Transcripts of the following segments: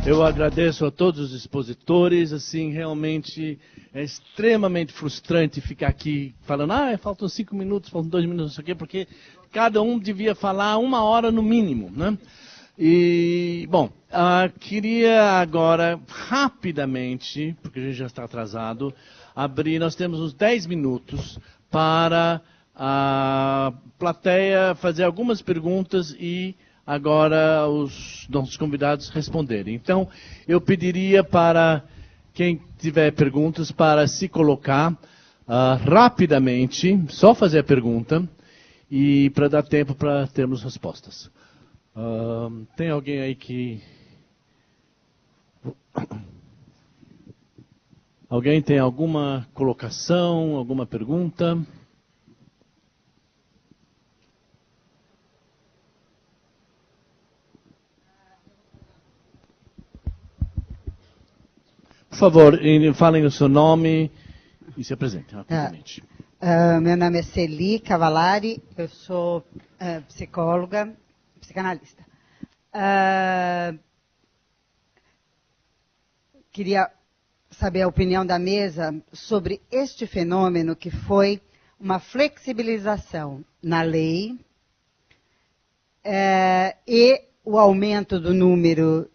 Eu agradeço a todos os expositores, assim, realmente é extremamente frustrante ficar aqui falando, faltam 5 minutos, faltam 2 minutos, não sei o quê, porque cada um devia falar 1 hora no mínimo, né? E, bom, queria agora, rapidamente, porque a gente já está atrasado, abrir, nós temos uns 10 minutos para a plateia fazer algumas perguntas e agora os nossos convidados responderem. Então, eu pediria para quem tiver perguntas para se colocar rapidamente, só fazer a pergunta, e para dar tempo para termos respostas. Tem alguém aí que... Alguém tem alguma colocação, alguma pergunta? Por favor, falem o seu nome e se apresentem rapidamente. Meu nome é Celi Cavalari, eu sou psicóloga, psicanalista. Queria saber a opinião da mesa sobre este fenômeno que foi uma flexibilização na lei e o aumento do número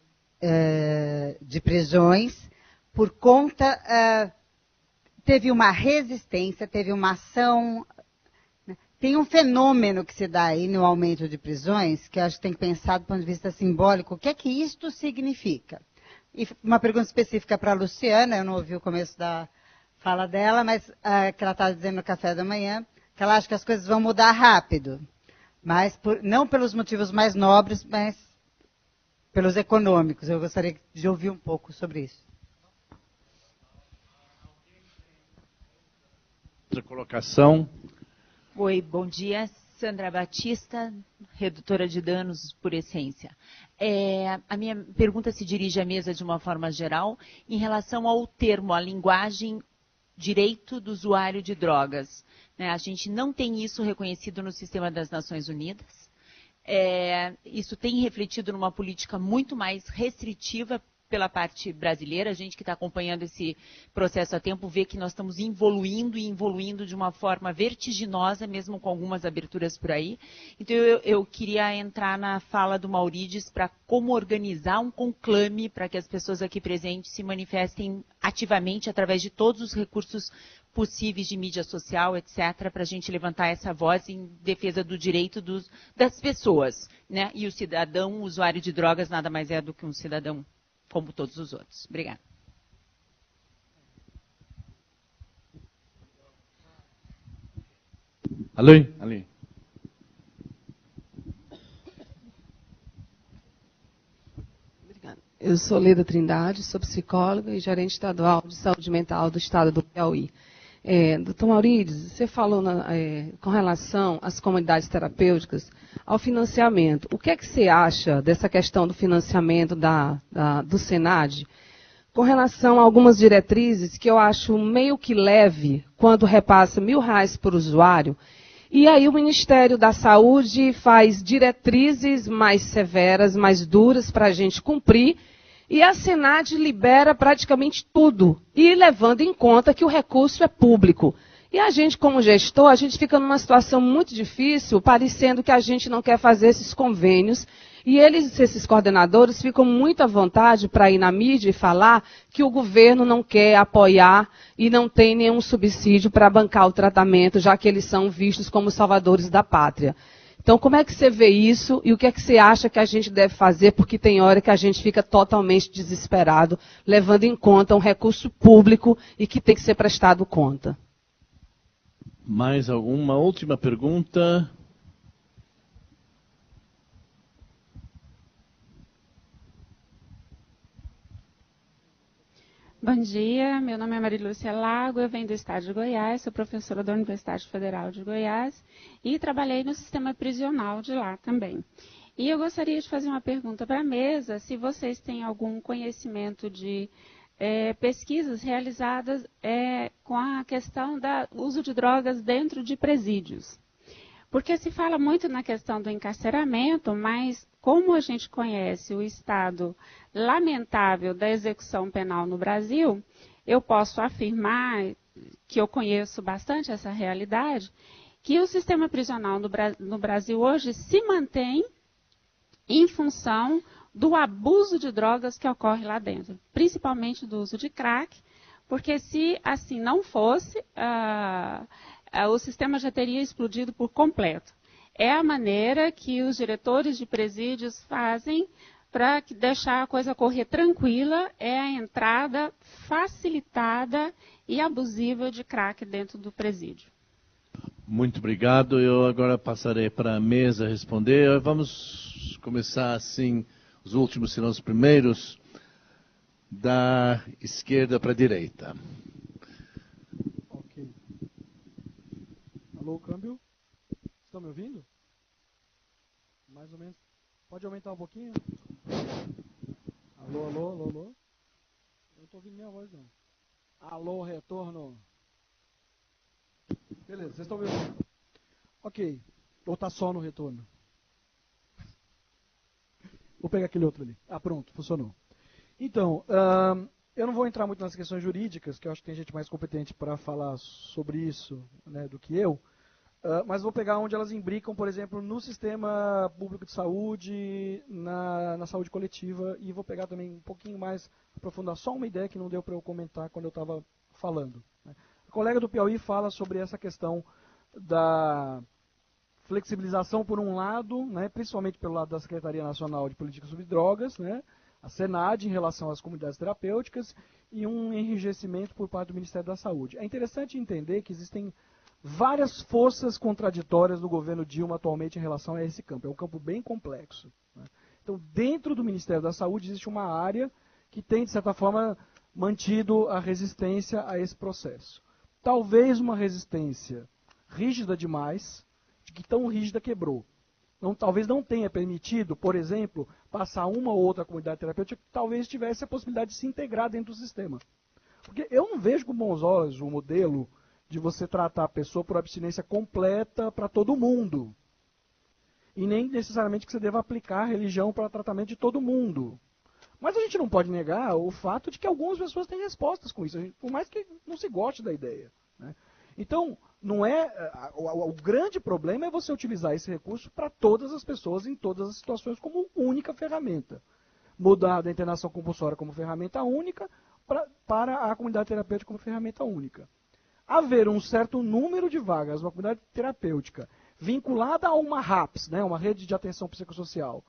de prisões por conta... teve uma resistência, teve uma ação... Tem um fenômeno que se dá aí no aumento de prisões, que eu acho que tem que pensar do ponto de vista simbólico, o que é que isto significa? E uma pergunta específica para a Luciana, eu não ouvi o começo da fala dela, mas que ela estava dizendo no café da manhã, que ela acha que as coisas vão mudar rápido, mas não pelos motivos mais nobres, mas pelos econômicos. Eu gostaria de ouvir um pouco sobre isso. Outra colocação. Oi, bom dia. Sandra Batista, redutora de danos por essência. A minha pergunta se dirige à mesa de uma forma geral em relação ao termo, a linguagem direito do usuário de drogas. A gente não tem isso reconhecido no sistema das Nações Unidas. Isso tem refletido numa política muito mais restritiva pela parte brasileira. A gente que está acompanhando esse processo há tempo vê que nós estamos evoluindo de uma forma vertiginosa, mesmo com algumas aberturas por aí. Então eu queria entrar na fala do Maurides para como organizar um conclame para que as pessoas aqui presentes se manifestem ativamente através de todos os recursos possíveis de mídia social, etc., para a gente levantar essa voz em defesa do direito das pessoas, né? E o cidadão, o usuário de drogas, nada mais é do que um cidadão como todos os outros. Obrigada. Ali. Obrigada. Eu sou Leda Trindade, sou psicóloga e gerente estadual de saúde mental do estado do Piauí. Doutor Maurides, você falou com relação às comunidades terapêuticas, ao financiamento. O que é que você acha dessa questão do financiamento do SENAD com relação a algumas diretrizes que eu acho meio que leve quando repassa R$1.000 por usuário, e aí o Ministério da Saúde faz diretrizes mais severas, mais duras para a gente cumprir, e a SENAD libera praticamente tudo, e levando em conta que o recurso é público. E a gente, como gestor, a gente fica numa situação muito difícil, parecendo que a gente não quer fazer esses convênios, e esses coordenadores, ficam muito à vontade para ir na mídia e falar que o governo não quer apoiar e não tem nenhum subsídio para bancar o tratamento, já que eles são vistos como salvadores da pátria. Então, como é que você vê isso e o que é que você acha que a gente deve fazer? Porque tem hora que a gente fica totalmente desesperado, levando em conta um recurso público e que tem que ser prestado conta. Mais alguma última pergunta? Bom dia, meu nome é Marilúcia Lago, eu venho do estado de Goiás, sou professora da Universidade Federal de Goiás e trabalhei no sistema prisional de lá também. E eu gostaria de fazer uma pergunta para a mesa, se vocês têm algum conhecimento de pesquisas realizadas com a questão do uso de drogas dentro de presídios. Porque se fala muito na questão do encarceramento, mas como a gente conhece o estado lamentável da execução penal no Brasil, eu posso afirmar que eu conheço bastante essa realidade, que o sistema prisional no Brasil hoje se mantém em função do abuso de drogas que ocorre lá dentro, principalmente do uso de crack, porque se assim não fosse, o sistema já teria explodido por completo. É a maneira que os diretores de presídios fazem para deixar a coisa correr tranquila, é a entrada facilitada e abusiva de crack dentro do presídio. Muito obrigado. Eu agora passarei para a mesa responder. Vamos começar assim, os últimos serão os primeiros, da esquerda para a direita. Ok. Alô, câmbio? Estão me ouvindo? Mais ou menos. Pode aumentar um pouquinho? Alô, alô, alô, alô? Eu não estou ouvindo minha voz, não. Alô, retorno. Beleza, vocês estão me ouvindo? Ok. Ou está só no retorno? Vou pegar aquele outro ali. Ah, pronto, funcionou. Então, eu não vou entrar muito nas questões jurídicas, que eu acho que tem gente mais competente para falar sobre isso, né, do que eu, mas vou pegar onde elas imbricam, por exemplo, no sistema público de saúde, na saúde coletiva, e vou pegar também um pouquinho mais, aprofundar só uma ideia que não deu para eu comentar quando eu estava falando. Né. A colega do Piauí fala sobre essa questão da flexibilização por um lado, né, principalmente pelo lado da Secretaria Nacional de Política sobre Drogas, né, a SENAD em relação às comunidades terapêuticas e um enrijecimento por parte do Ministério da Saúde. É interessante entender que existem várias forças contraditórias no governo Dilma atualmente em relação a esse campo. É um campo bem complexo. Né. Então, dentro do Ministério da Saúde existe uma área que tem, de certa forma, mantido a resistência a esse processo. Talvez uma resistência rígida demais, que tão rígida quebrou. Talvez não tenha permitido, por exemplo, passar uma ou outra comunidade terapêutica que talvez tivesse a possibilidade de se integrar dentro do sistema. Porque eu não vejo com bons olhos o modelo de você tratar a pessoa por abstinência completa para todo mundo. E nem necessariamente que você deva aplicar a religião para tratamento de todo mundo. Mas a gente não pode negar o fato de que algumas pessoas têm respostas com isso, por mais que não se goste da ideia. Né? Então, não é, o grande problema é você utilizar esse recurso para todas as pessoas, em todas as situações, como única ferramenta. Mudar da internação compulsória como ferramenta única para a comunidade terapêutica como ferramenta única. Haver um certo número de vagas numa comunidade terapêutica vinculada a uma RAPS, né, uma rede de atenção psicossocial,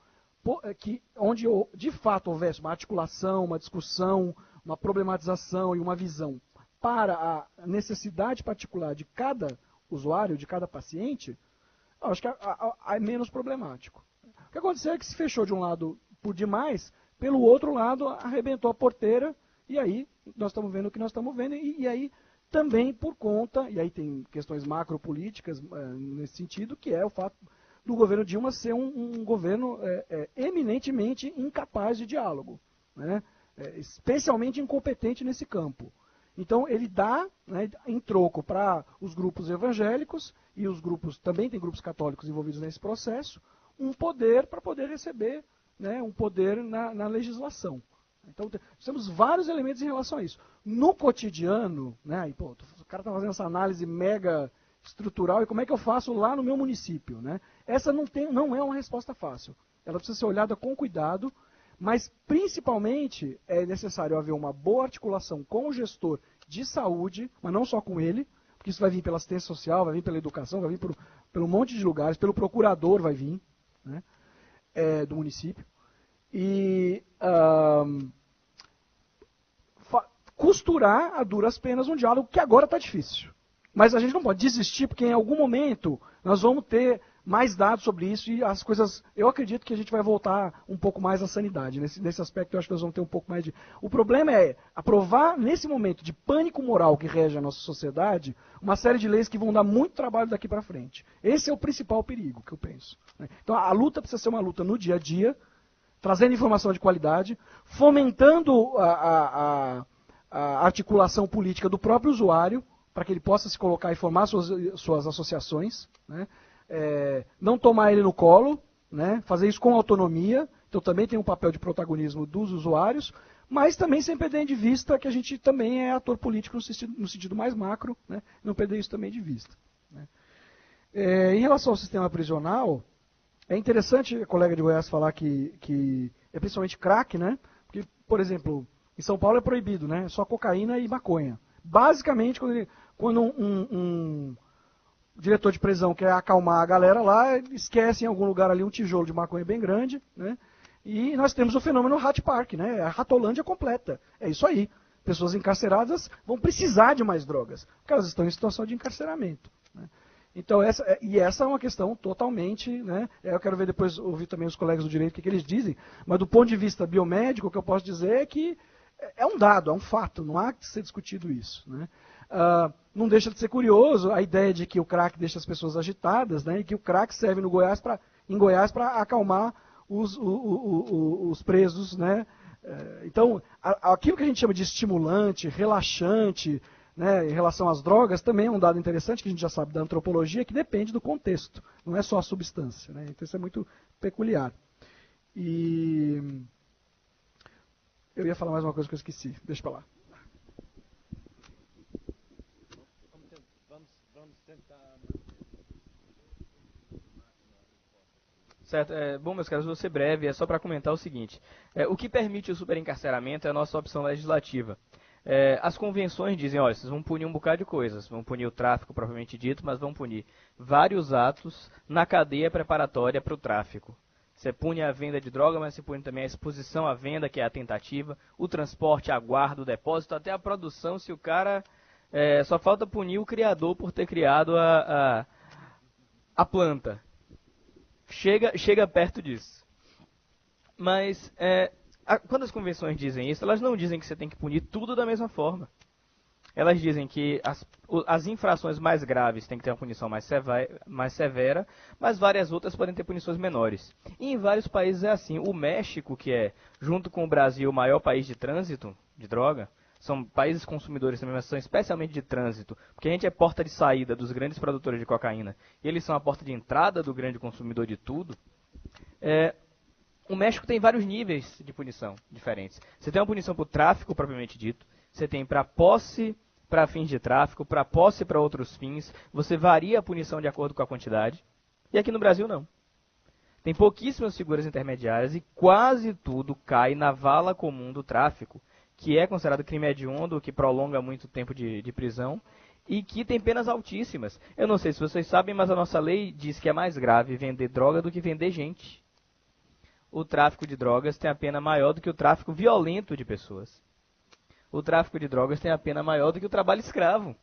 onde de fato houvesse uma articulação, uma discussão, uma problematização e uma visão para a necessidade particular de cada usuário, de cada paciente, eu acho que é menos problemático. O que aconteceu é que se fechou de um lado por demais, pelo outro lado arrebentou a porteira, e aí nós estamos vendo o que nós estamos vendo, e aí também por conta, e aí tem questões macropolíticas nesse sentido, que é o fato do governo Dilma ser um governo eminentemente incapaz de diálogo, né, especialmente incompetente nesse campo. Então, ele dá, né, em troco para os grupos evangélicos, e os grupos, também tem grupos católicos envolvidos nesse processo, um poder para poder receber, né, um poder na legislação. Então, temos vários elementos em relação a isso. No cotidiano, né, aí, pô, o cara está fazendo essa análise mega estrutural, e como é que eu faço lá no meu município? Né? Essa não é uma resposta fácil. Ela precisa ser olhada com cuidado, mas, principalmente, é necessário haver uma boa articulação com o gestor de saúde, mas não só com ele, porque isso vai vir pela assistência social, vai vir pela educação, vai vir pelo um monte de lugares, pelo procurador vai vir, né, do município. E costurar a duras penas um diálogo que agora está difícil. Mas a gente não pode desistir, porque em algum momento nós vamos ter mais dados sobre isso e as coisas... Eu acredito que a gente vai voltar um pouco mais à sanidade. Nesse aspecto eu acho que nós vamos ter um pouco mais de... O problema é aprovar, nesse momento de pânico moral que rege a nossa sociedade, uma série de leis que vão dar muito trabalho daqui para frente. Esse é o principal perigo que eu penso. Então a luta precisa ser uma luta no dia a dia, trazendo informação de qualidade, fomentando a articulação política do próprio usuário, para que ele possa se colocar e formar suas associações, né? não tomar ele no colo, né? Fazer isso com autonomia. Então também tem um papel de protagonismo dos usuários, mas também sem perder de vista que a gente também é ator político no sentido mais macro, né? Não perder isso também de vista. Né? Em relação ao sistema prisional, é interessante a colega de Goiás falar que é principalmente crack, né? Porque, por exemplo, em São Paulo é proibido, né? Só cocaína e maconha. Basicamente, quando um diretor de prisão quer acalmar a galera lá, esquece em algum lugar ali um tijolo de maconha bem grande, né? E nós temos o fenômeno Rat Park, né? A ratolândia completa. É isso aí. Pessoas encarceradas vão precisar de mais drogas, porque elas estão em situação de encarceramento. Né? Então, essa é uma questão totalmente, né? Eu quero ver depois, ouvir também os colegas do direito o que eles dizem, mas do ponto de vista biomédico, o que eu posso dizer é que é um dado, é um fato, não há que ser discutido isso. Né? Não deixa de ser curioso a ideia de que o crack deixa as pessoas agitadas, né? E que o crack serve em Goiás para acalmar os presos, né? Então, aquilo que a gente chama de estimulante, relaxante, né, em relação às drogas, também é um dado interessante que a gente já sabe da antropologia, que depende do contexto, não é só a substância. Né? Então isso é muito peculiar. E eu ia falar mais uma coisa que eu esqueci, deixa para lá. Vamos tentar... Certo. Bom, meus caros, vou ser breve, é só para comentar o seguinte. O que permite o superencarceramento é a nossa opção legislativa. As convenções dizem, olha, vocês vão punir um bocado de coisas, vão punir o tráfico propriamente dito, mas vão punir vários atos na cadeia preparatória para o tráfico. Você pune a venda de droga, mas você pune também a exposição à venda, que é a tentativa, o transporte, a guarda, o depósito, até a produção, se o cara... só falta punir o criador por ter criado a planta. Chega perto disso. Mas, quando as convenções dizem isso, elas não dizem que você tem que punir tudo da mesma forma. Elas dizem que as infrações mais graves têm que ter uma punição mais severa, mas várias outras podem ter punições menores. E em vários países é assim. O México, que é, junto com o Brasil, o maior país de trânsito de droga, são países consumidores também, mas são especialmente de trânsito, porque a gente é porta de saída dos grandes produtores de cocaína, e eles são a porta de entrada do grande consumidor de tudo. O México tem vários níveis de punição diferentes. Você tem uma punição por tráfico, propriamente dito, você tem para posse para fins de tráfico, para posse para outros fins, você varia a punição de acordo com a quantidade, e aqui no Brasil não. Tem pouquíssimas figuras intermediárias e quase tudo cai na vala comum do tráfico, que é considerado crime hediondo, que prolonga muito tempo de prisão, e que tem penas altíssimas. Eu não sei se vocês sabem, mas a nossa lei diz que é mais grave vender droga do que vender gente. O tráfico de drogas tem a pena maior do que o tráfico violento de pessoas. O tráfico de drogas tem a pena maior do que o trabalho escravo.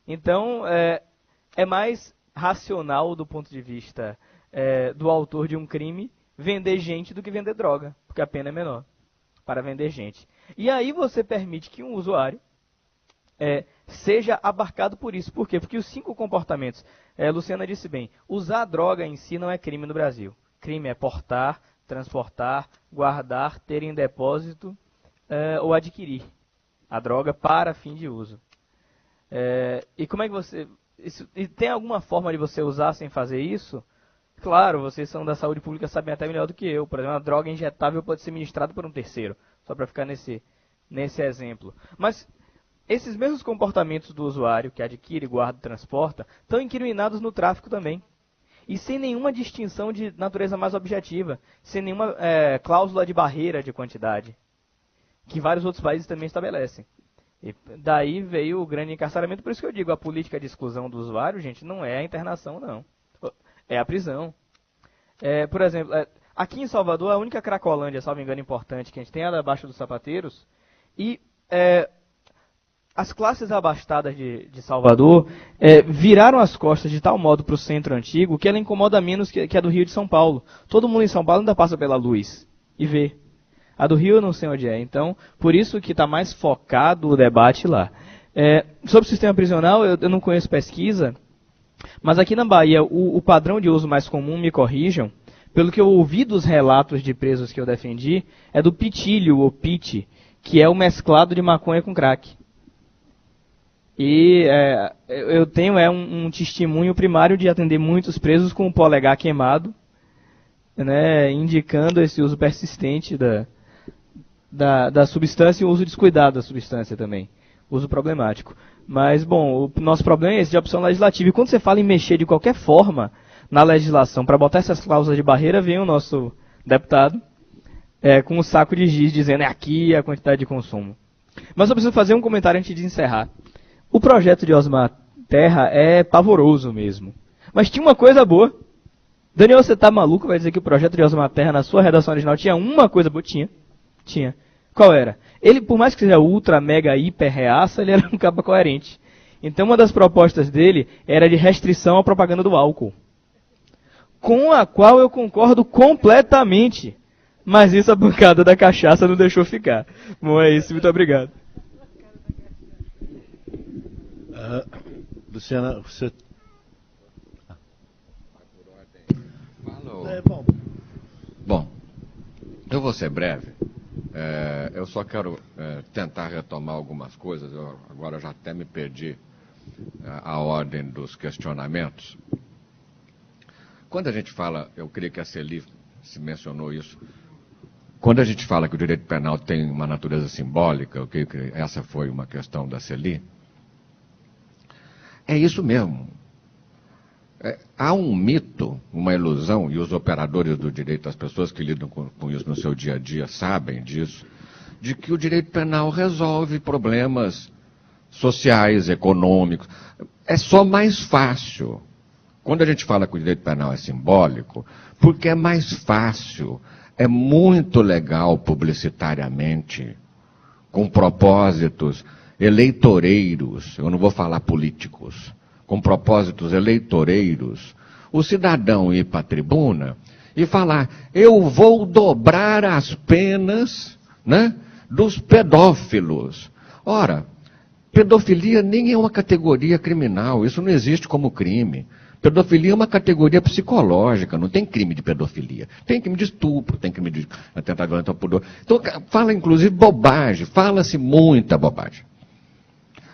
Então, é mais racional do ponto de vista do autor de um crime vender gente do que vender droga, porque a pena é menor para vender gente. E aí você permite que um usuário seja abarcado por isso. Por quê? Porque os 5 comportamentos, Luciana disse bem, usar droga em si não é crime no Brasil. Crime é portar, transportar, guardar, ter em depósito ou adquirir a droga para fim de uso. E como é que você... e tem alguma forma de você usar sem fazer isso? Claro, vocês são da saúde pública, sabem até melhor do que eu. Por exemplo, uma droga injetável pode ser ministrada por um terceiro. Só para ficar nesse exemplo. Mas esses mesmos comportamentos do usuário, que adquire, guarda e transporta, estão incriminados no tráfico também. E sem nenhuma distinção de natureza mais objetiva. Sem nenhuma cláusula de barreira de quantidade. Que vários outros países também estabelecem. E daí veio o grande encarceramento. Por isso que eu digo, a política de exclusão do usuário, gente, não é a internação, não. É a prisão. Por exemplo, aqui em Salvador, a única Cracolândia, salvo engano, importante que a gente tem é a da Baixa dos Sapateiros. E as classes abastadas de Salvador viraram as costas de tal modo para o centro antigo que ela incomoda menos que a do Rio de São Paulo. Todo mundo em São Paulo ainda passa pela luz e vê. A do Rio eu não sei onde é. Então, por isso que está mais focado o debate lá. Sobre o sistema prisional, eu não conheço pesquisa. Mas aqui na Bahia, o padrão de uso mais comum, me corrijam, pelo que eu ouvi dos relatos de presos que eu defendi, é do pitilho, ou pit, que é o mesclado de maconha com crack. E eu tenho um testemunho primário de atender muitos presos com o polegar queimado, né, indicando esse uso persistente da substância e o uso descuidado da substância também, uso problemático. Mas, bom, o nosso problema é esse de opção legislativa. E quando você fala em mexer de qualquer forma na legislação para botar essas cláusulas de barreira, vem o nosso deputado com um saco de giz dizendo aqui a quantidade de consumo. Mas eu preciso fazer um comentário antes de encerrar. O projeto de Osmar Terra é pavoroso mesmo. Mas tinha uma coisa boa. Daniel, você tá maluco? Vai dizer que o projeto de Osmar Terra, na sua redação original, tinha uma coisa boa? Tinha. Qual era? Ele, por mais que seja ultra, mega, hiper, reaça, ele era um cabo coerente. Então, uma das propostas dele era de restrição à propaganda do álcool, com a qual eu concordo completamente. Mas isso a bancada da cachaça não deixou ficar. Bom, é isso. Muito obrigado. Luciana, você... Bom, eu vou ser breve. Eu só quero tentar retomar algumas coisas. Eu agora já até me perdi a ordem dos questionamentos. Quando a gente fala, eu creio que a Celi se mencionou isso, quando a gente fala que o direito penal tem uma natureza simbólica, eu creio que essa foi uma questão da Celi, é isso mesmo. Há um mito, uma ilusão, e os operadores do direito, as pessoas que lidam com isso no seu dia a dia sabem disso, de que o direito penal resolve problemas sociais, econômicos. É só mais fácil. Quando a gente fala que o direito penal é simbólico, porque é mais fácil, é muito legal publicitariamente, com propósitos eleitoreiros, eu não vou falar políticos, com propósitos eleitoreiros, o cidadão ir para a tribuna e falar, eu vou dobrar as penas, né, dos pedófilos. Ora, pedofilia nem é uma categoria criminal, isso não existe como crime. Pedofilia é uma categoria psicológica, não tem crime de pedofilia. Tem crime de estupro, tem crime de atentado violento ao pudor. Então, fala inclusive bobagem, fala-se muita bobagem.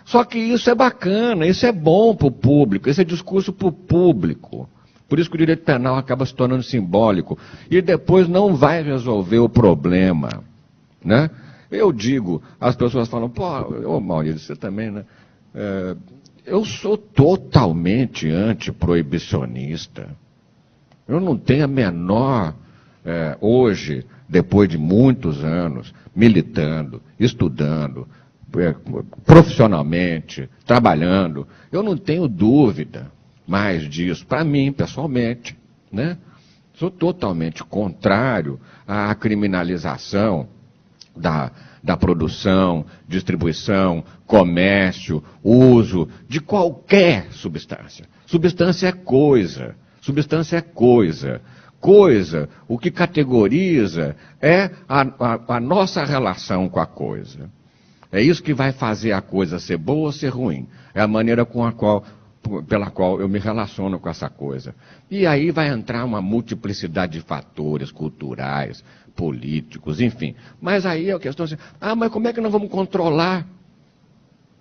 Só que isso é bacana, isso é bom para o público, esse é discurso para o público. Por isso que o direito penal acaba se tornando simbólico. E depois não vai resolver o problema, né? Eu digo, as pessoas falam, pô, Maurício, você também, né? Eu sou totalmente antiproibicionista. Eu não tenho a menor, hoje, depois de muitos anos, militando, estudando, profissionalmente, trabalhando, eu não tenho dúvida mais disso, para mim, pessoalmente, né? Sou totalmente contrário à criminalização da produção, distribuição, comércio, uso de qualquer substância. Substância é coisa. Substância é coisa. Coisa, o que categoriza é a nossa relação com a coisa. É isso que vai fazer a coisa ser boa ou ser ruim. É a maneira pela qual eu me relaciono com essa coisa. E aí vai entrar uma multiplicidade de fatores culturais, políticos, enfim. Mas aí a questão é assim, mas como é que nós vamos controlar?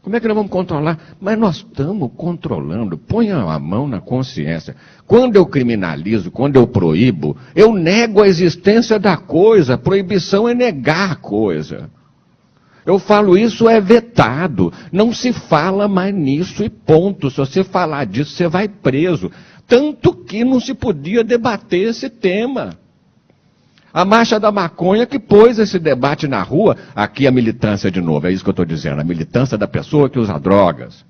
Como é que nós vamos controlar? Mas nós estamos controlando. Ponha a mão na consciência. Quando eu criminalizo, quando eu proíbo, eu nego a existência da coisa. Proibição é negar a coisa. Eu falo isso é vetado. Não se fala mais nisso e ponto. Se você falar disso, você vai preso. Tanto que não se podia debater esse tema. A Marcha da Maconha que pôs esse debate na rua, aqui a militância de novo, é isso que eu estou dizendo, a militância da pessoa que usa drogas.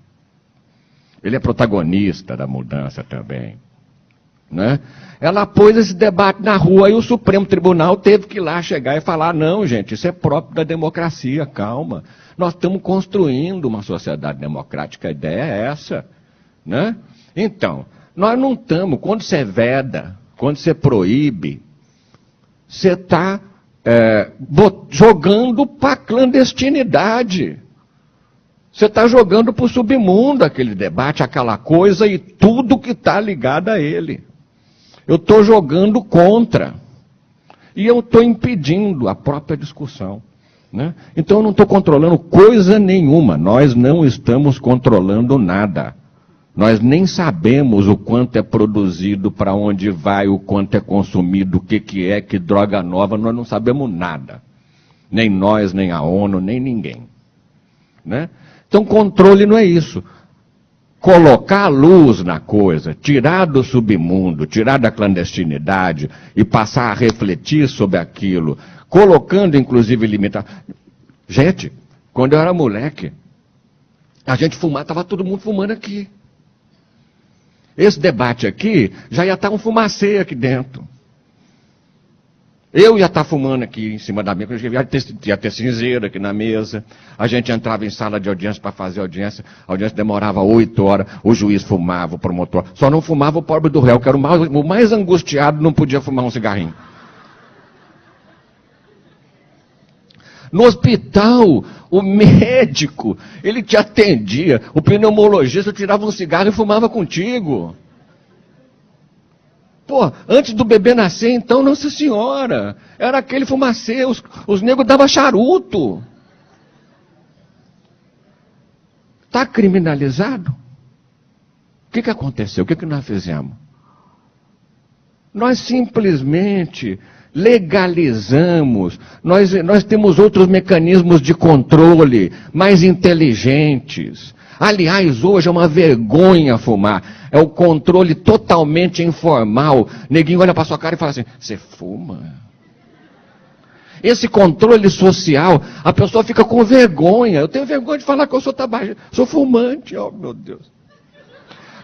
Ele é protagonista da mudança também. Né? Ela pôs esse debate na rua e o Supremo Tribunal teve que ir lá chegar e falar, não, gente, isso é próprio da democracia, calma. Nós estamos construindo uma sociedade democrática, a ideia é essa. Né? Então, nós não estamos, quando você veda, quando você proíbe, você está jogando para a clandestinidade. Você está jogando para o submundo aquele debate, aquela coisa e tudo que está ligado a ele. Eu estou jogando contra. E eu estou impedindo a própria discussão. Né? Então eu não estou controlando coisa nenhuma, nós não estamos controlando nada. Nós nem sabemos o quanto é produzido, para onde vai, o quanto é consumido, o que é, que droga nova, nós não sabemos nada. Nem nós, nem a ONU, nem ninguém. Né? Então controle não é isso. Colocar a luz na coisa, tirar do submundo, tirar da clandestinidade e passar a refletir sobre aquilo, colocando inclusive limitações. Gente, quando eu era moleque, a gente fumava, estava todo mundo fumando aqui. Esse debate aqui, já ia estar um fumacê aqui dentro. Eu ia estar fumando aqui em cima da mesa, ia ter cinzeiro aqui na mesa. A gente entrava em sala de audiência para fazer audiência. A audiência demorava 8 horas, o juiz fumava, o promotor. Só não fumava o pobre do réu, que era o mais angustiado, não podia fumar um cigarrinho. No hospital, o médico, ele te atendia, o pneumologista tirava um cigarro e fumava contigo. Pô, antes do bebê nascer, então, Nossa Senhora, era aquele fumacê, os negros davam charuto. Está criminalizado? O que aconteceu? O que nós fizemos? Nós simplesmente legalizamos, nós temos outros mecanismos de controle mais inteligentes. Aliás, hoje é uma vergonha fumar. É o controle totalmente informal. Neguinho olha para sua cara e fala assim, você fuma? Esse controle social, a pessoa fica com vergonha. Eu tenho vergonha de falar que eu sou tabagista, sou fumante, oh meu Deus.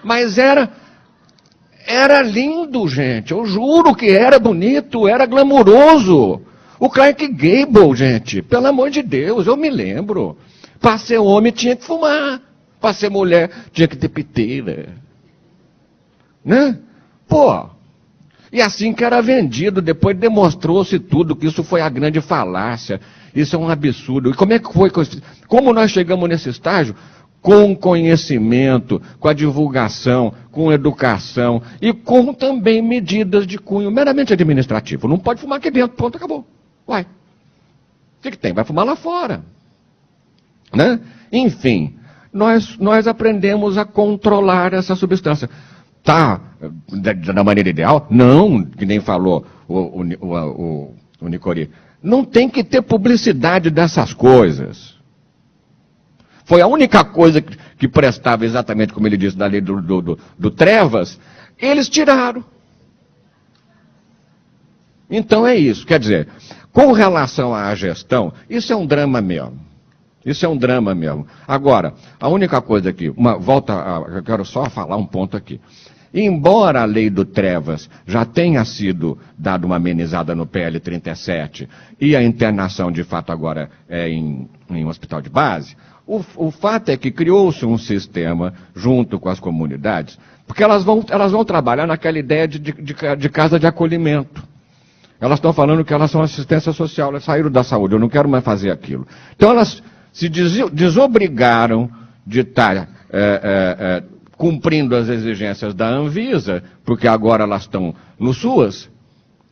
Mas era lindo, gente. Eu juro que era bonito, era glamuroso. O Clark Gable, gente, pelo amor de Deus, eu me lembro. Para ser homem tinha que fumar. Para ser mulher tinha que ter piteira. Né? Pô. E assim que era vendido, depois demonstrou-se tudo, que isso foi a grande falácia. Isso é um absurdo. E como é que foi? Como nós chegamos nesse estágio? Com conhecimento, com a divulgação, com educação e com também medidas de cunho meramente administrativo. Não pode fumar aqui dentro, pronto, acabou. Uai. O que tem? Vai fumar lá fora. Né? Enfim, nós aprendemos a controlar essa substância. Tá da maneira ideal? Não, que nem falou o Nicori. Não tem que ter publicidade dessas coisas. Foi a única coisa que prestava exatamente como ele disse da lei do Trevas, eles tiraram. Então é isso, quer dizer, com relação à gestão, isso é um drama mesmo. Isso é um drama mesmo. Agora, a única coisa aqui, eu quero só falar um ponto aqui. Embora a lei do Trevas já tenha sido dada uma amenizada no PL 37 e a internação de fato agora é em um hospital de base, o fato é que criou-se um sistema junto com as comunidades, porque elas vão trabalhar naquela ideia de casa de acolhimento. Elas estão falando que elas são assistência social, elas saíram da saúde, eu não quero mais fazer aquilo. Então elas se desobrigaram de estar cumprindo as exigências da Anvisa, porque agora elas estão no SUAS,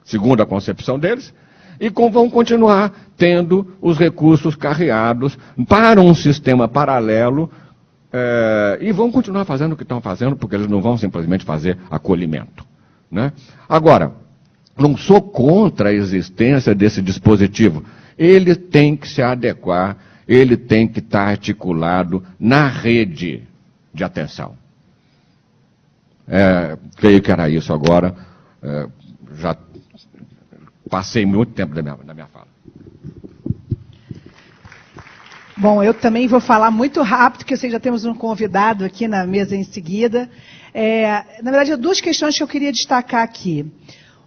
segundo a concepção deles, e vão continuar tendo os recursos carreados para um sistema paralelo e vão continuar fazendo o que estão fazendo, porque eles não vão simplesmente fazer acolhimento. Né? Agora, não sou contra a existência desse dispositivo. Ele tem que se adequar, ele tem que estar articulado na rede de atenção. Creio que era isso agora. Já passei muito tempo da minha fala. Bom, eu também vou falar muito rápido, porque eu sei que já temos um convidado aqui na mesa em seguida. Na verdade, há duas questões que eu queria destacar aqui.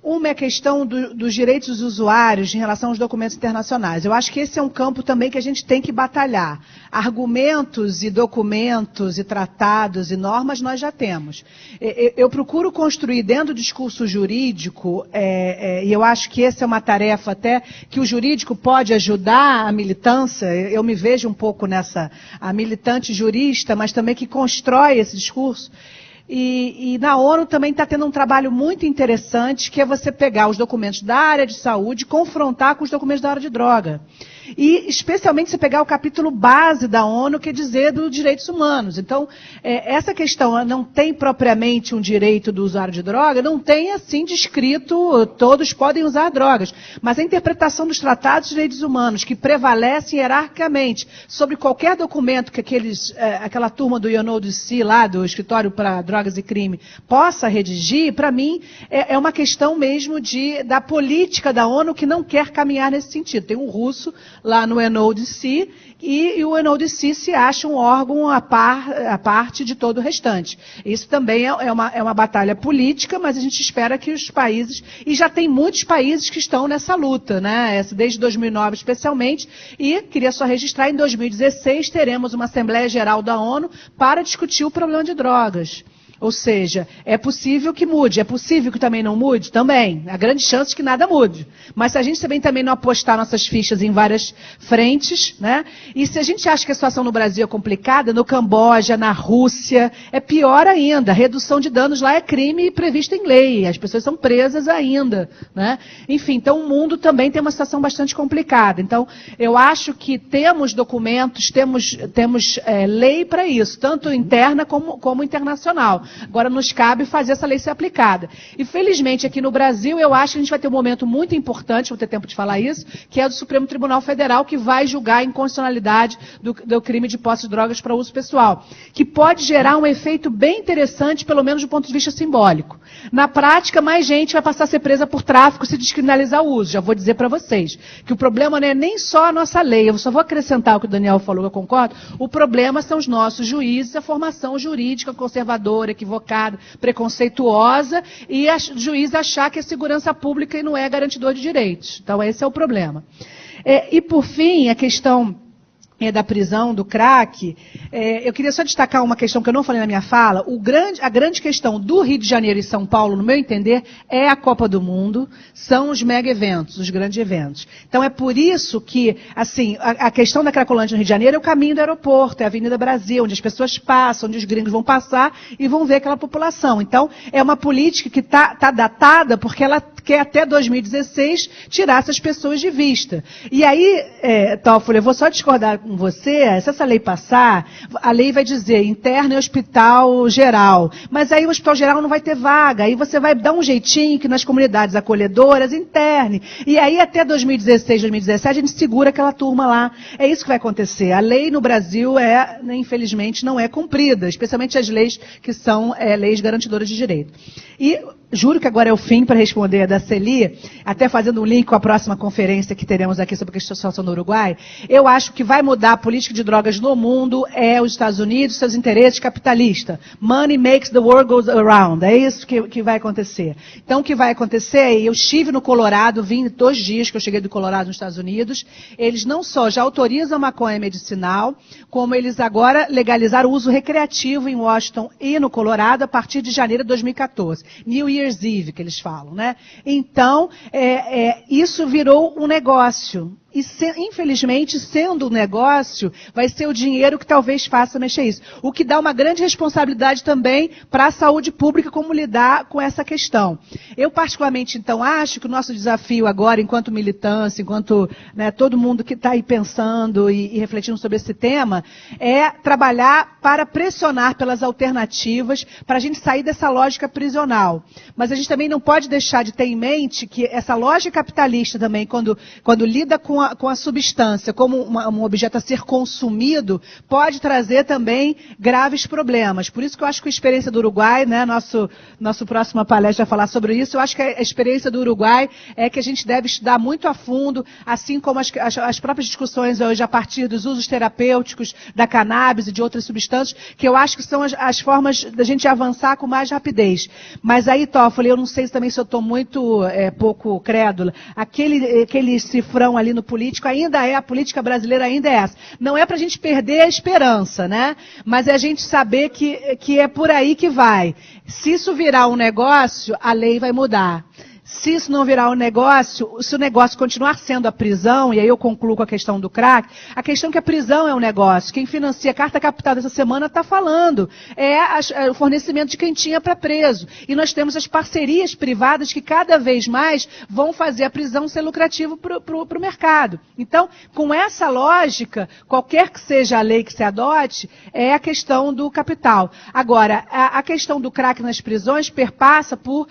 Uma é a questão dos direitos dos usuários em relação aos documentos internacionais. Eu acho que esse é um campo também que a gente tem que batalhar. Argumentos e documentos e tratados e normas nós já temos. Eu procuro construir dentro do discurso jurídico, e eu acho que essa é uma tarefa até que o jurídico pode ajudar a militância. Eu me vejo um pouco nessa, a militante jurista, mas também que constrói esse discurso. E na ONU também está tendo um trabalho muito interessante, que é você pegar os documentos da área de saúde e confrontar com os documentos da área de droga. e especialmente se pegar o capítulo base da ONU, que é dizer dos direitos humanos. Então, essa questão não tem propriamente um direito do usuário de droga, não tem assim descrito, todos podem usar drogas, mas a interpretação dos tratados de direitos humanos, que prevalecem hierarquicamente sobre qualquer documento que aquela turma do UNODC lá, do Escritório para Drogas e Crime, possa redigir, para mim, é uma questão mesmo da política da ONU que não quer caminhar nesse sentido. Tem um russo lá no UNODC e o UNODC se acha um órgão à parte de todo o restante. Isso também é uma batalha política, mas a gente espera que os países, e já tem muitos países que estão nessa luta, né? Desde 2009 especialmente, e queria só registrar, em 2016 teremos uma Assembleia Geral da ONU para discutir o problema de drogas. Ou seja, é possível que mude, é possível que também não mude? Também. Há grande chance de que nada mude. Mas se a gente também não apostar nossas fichas em várias frentes, né? E se a gente acha que a situação no Brasil é complicada, no Camboja, na Rússia, é pior ainda. A redução de danos lá é crime previsto em lei. As pessoas são presas ainda, né? Enfim, então o mundo também tem uma situação bastante complicada. Então, eu acho que temos documentos, temos lei para isso, tanto interna como internacional. Agora nos cabe fazer essa lei ser aplicada. E felizmente aqui no Brasil eu acho que a gente vai ter um momento muito importante, vou ter tempo de falar isso, que é do Supremo Tribunal Federal, que vai julgar a inconstitucionalidade do crime de posse de drogas para uso pessoal, que pode gerar um efeito bem interessante, pelo menos do ponto de vista simbólico. Na prática, mais gente vai passar a ser presa por tráfico se descriminalizar o uso. Já vou dizer para vocês que o problema não é nem só a nossa lei, eu só vou acrescentar o que o Daniel falou, eu concordo, o problema são os nossos juízes, a formação jurídica conservadora, equivocada, preconceituosa, e a juiz achar que é segurança pública e não é garantidor de direitos. Então, esse é o problema. E, por fim, a questão da prisão, do crack, eu queria só destacar uma questão que eu não falei na minha fala. A grande questão do Rio de Janeiro e São Paulo, no meu entender, é a Copa do Mundo, são os mega eventos, os grandes eventos. Então é por isso que, assim, a questão da Cracolândia no Rio de Janeiro é o caminho do aeroporto, é a Avenida Brasil, onde as pessoas passam, onde os gringos vão passar e vão ver aquela população. Então, é uma política que está datada porque ela quer até 2016 tirar essas pessoas de vista. E aí, Toffoli, eu vou só discordar com você, se essa lei passar, a lei vai dizer interno e hospital geral. Mas aí o hospital geral não vai ter vaga. Aí você vai dar um jeitinho que nas comunidades acolhedoras interne. E aí até 2016, 2017, a gente segura aquela turma lá. É isso que vai acontecer. A lei no Brasil infelizmente, não é cumprida, especialmente as leis que são leis garantidoras de direito. E juro que agora é o fim para responder a da Celi, até fazendo um link com a próxima conferência que teremos aqui sobre a situação no Uruguai. Eu acho que vai mudar a política de drogas no mundo os Estados Unidos, seus interesses capitalistas. Money makes the world go around. É isso que vai acontecer. Então, o que vai acontecer, eu estive no Colorado, vim 2 dias que eu cheguei do Colorado nos Estados Unidos, eles não só já autorizam a maconha medicinal, como eles agora legalizaram o uso recreativo em Washington e no Colorado a partir de janeiro de 2014. New Year's Eve, que eles falam, né? Então, isso virou um negócio. E, infelizmente, sendo um negócio, vai ser o dinheiro que talvez faça mexer isso. O que dá uma grande responsabilidade também para a saúde pública, como lidar com essa questão. Eu, particularmente, então, acho que o nosso desafio agora, enquanto militância, enquanto todo mundo que está aí pensando e refletindo sobre esse tema, é trabalhar para pressionar pelas alternativas, para a gente sair dessa lógica prisional. Mas a gente também não pode deixar de ter em mente que essa lógica capitalista também, quando lida com a substância como um objeto a ser consumido, pode trazer também graves problemas. Por isso que eu acho que a experiência do Uruguai, né, nosso próxima palestra vai falar sobre isso, eu acho que a experiência do Uruguai é que a gente deve estudar muito a fundo, assim como as próprias discussões hoje a partir dos usos terapêuticos da cannabis e de outras substâncias, que eu acho que são as formas da gente avançar com mais rapidez. Mas aí, Toffoli, eu não sei também se eu estou muito pouco crédula, aquele cifrão ali no político a política brasileira ainda é essa. Não é para a gente perder a esperança, né? Mas é a gente saber que é por aí que vai. Se isso virar um negócio, a lei vai mudar. se isso não virar um negócio, se o negócio continuar sendo a prisão, e aí eu concluo com a questão do crack, a questão que a prisão é um negócio. Quem financia a Carta Capital dessa semana está falando. É o fornecimento de quentinha para preso. E nós temos as parcerias privadas que cada vez mais vão fazer a prisão ser lucrativa para o mercado. Então, com essa lógica, qualquer que seja a lei que se adote, é a questão do capital. Agora, a questão do crack nas prisões perpassa por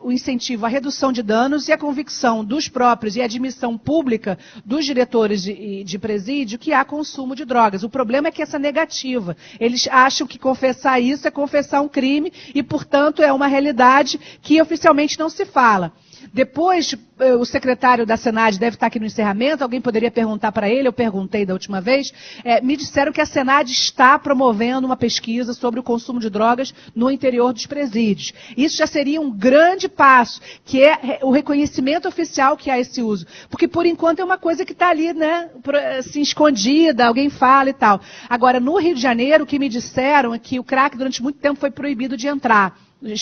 o incentivo à redução de danos e a convicção dos próprios e a admissão pública dos diretores de presídio que há consumo de drogas. O problema é que essa negativa. Eles acham que confessar isso é confessar um crime e, portanto, é uma realidade que oficialmente não se fala. Depois, o secretário da Senad deve estar aqui no encerramento, alguém poderia perguntar para ele, eu perguntei da última vez, me disseram que a Senad está promovendo uma pesquisa sobre o consumo de drogas no interior dos presídios. Isso já seria um grande passo, que é o reconhecimento oficial que há esse uso. Porque, por enquanto, é uma coisa que está ali, né, assim, escondida, alguém fala e tal. Agora, no Rio de Janeiro, o que me disseram é que o crack, durante muito tempo, foi proibido de entrar.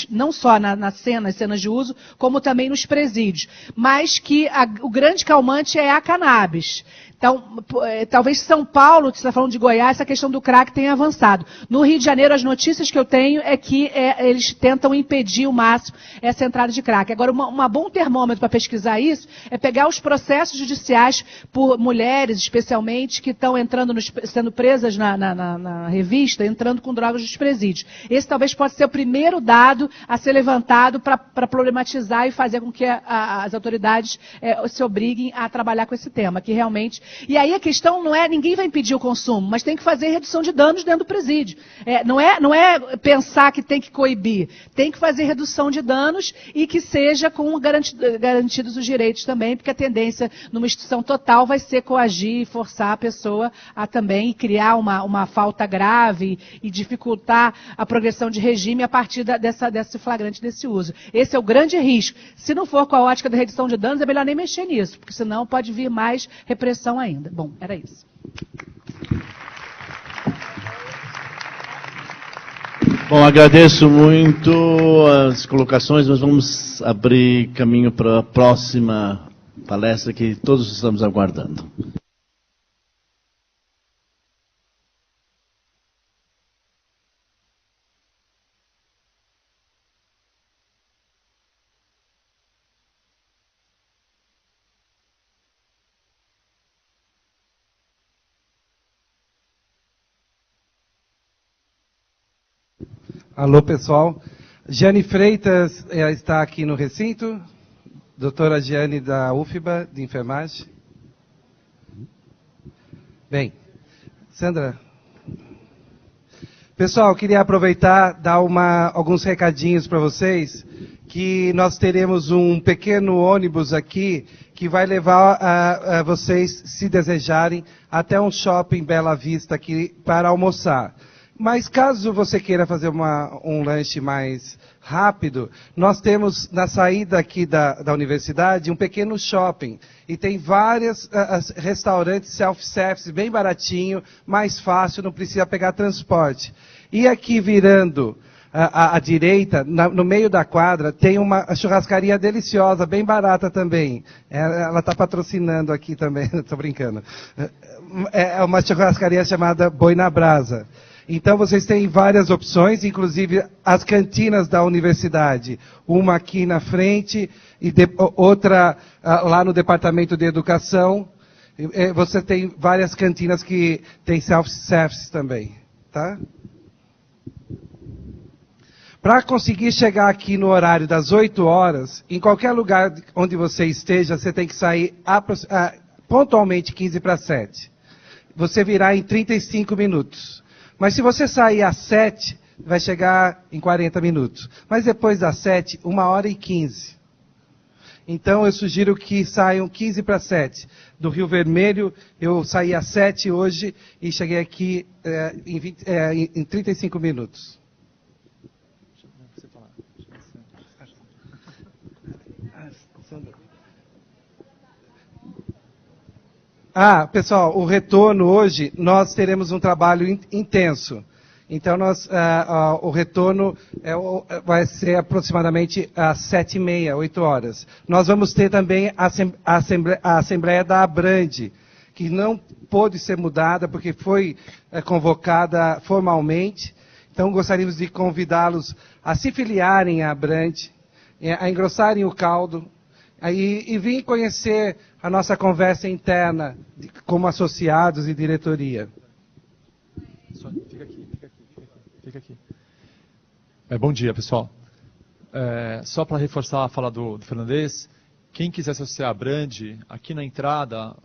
Não só nas cenas de uso, como também nos presídios. Mas que o grande calmante é a cannabis. Então, talvez São Paulo, que você está falando de Goiás, essa questão do crack tenha avançado. No Rio de Janeiro, as notícias que eu tenho é que eles tentam impedir ao máximo essa entrada de crack. Agora, um bom termômetro para pesquisar isso é pegar os processos judiciais por mulheres, especialmente, que estão entrando, sendo presas na revista, entrando com drogas dos presídios. Esse talvez possa ser o primeiro dado a ser levantado para problematizar e fazer com que as autoridades se obriguem a trabalhar com esse tema, que realmente... E aí a questão não é, ninguém vai impedir o consumo, mas tem que fazer redução de danos dentro do presídio. Não é pensar que tem que coibir, tem que fazer redução de danos e que seja com garantidos os direitos também, porque a tendência numa instituição total vai ser coagir e forçar a pessoa a também criar uma falta grave e dificultar a progressão de regime a partir desse flagrante desse uso. Esse é o grande risco. Se não for com a ótica da redução de danos, é melhor nem mexer nisso, porque senão pode vir mais repressão ainda. Bom, era isso. Bom, agradeço muito as colocações. Nós vamos abrir caminho para a próxima palestra que todos estamos aguardando. Alô, pessoal. Jane Freitas está aqui no recinto. Doutora Jane da UFBA, de enfermagem. Bem, Sandra. Pessoal, queria aproveitar e dar alguns recadinhos para vocês, que nós teremos um pequeno ônibus aqui que vai levar a vocês, se desejarem, até um shopping Bela Vista aqui para almoçar. Mas caso você queira fazer um lanche mais rápido, nós temos na saída aqui da universidade um pequeno shopping. E tem vários restaurantes self-service, bem baratinho, mais fácil, não precisa pegar transporte. E aqui virando à direita, no meio da quadra, tem uma churrascaria deliciosa, bem barata também. Ela está patrocinando aqui também, estou brincando. É uma churrascaria chamada Boi na Brasa. Então, vocês têm várias opções, inclusive as cantinas da universidade. Uma aqui na frente e outra lá no Departamento de Educação. Você tem várias cantinas que tem self-service também. Tá? Para conseguir chegar aqui no horário das 8 horas, em qualquer lugar onde você esteja, você tem que sair pontualmente 15 para 7. Você virá em 35 minutos. Mas se você sair às 7, vai chegar em 40 minutos. Mas depois das 7, 1h15. Então eu sugiro que saiam 15 para 7. Do Rio Vermelho, eu saí às 7 hoje e cheguei aqui em 35 minutos. Pessoal, o retorno hoje, nós teremos um trabalho intenso, Então, o retorno vai ser aproximadamente às 7h30, 8 horas. Nós vamos ter também a Assembleia da Abrande, que não pôde ser mudada porque foi convocada formalmente. Então, gostaríamos de convidá-los a se filiarem à Abrande, a engrossarem o caldo, e vir conhecer a nossa conversa interna como associados e diretoria. Fica aqui. Bom dia, pessoal. Só para reforçar a fala do Fernandes, quem quiser se associar à Abrande, aqui na entrada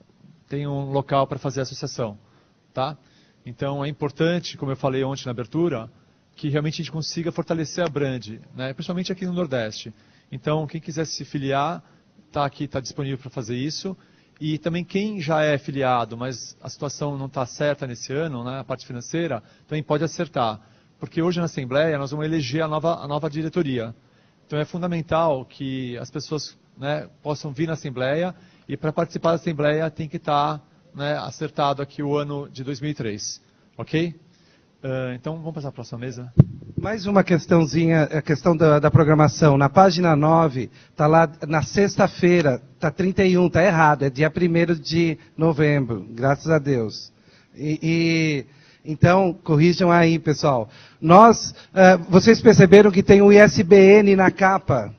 tem um local para fazer a associação, tá? Então é importante, como eu falei ontem na abertura, que realmente a gente consiga fortalecer a Abrande, né? Principalmente aqui no Nordeste. Então, quem quiser se filiar, está disponível para fazer isso. E também quem já é filiado, mas a situação não está certa nesse ano, né, a parte financeira, também pode acertar. Porque hoje na Assembleia nós vamos eleger a nova diretoria. Então é fundamental que as pessoas, né, possam vir na Assembleia, e para participar da Assembleia tem que estar, né, acertado aqui o ano de 2003. Ok? Então vamos passar para a próxima mesa. Mais uma questãozinha, a questão da programação. Na página 9, está lá, na sexta-feira, está 31, está errado, é dia 1º de novembro, graças a Deus. Então, corrijam aí, pessoal. Vocês perceberam que tem o ISBN na capa.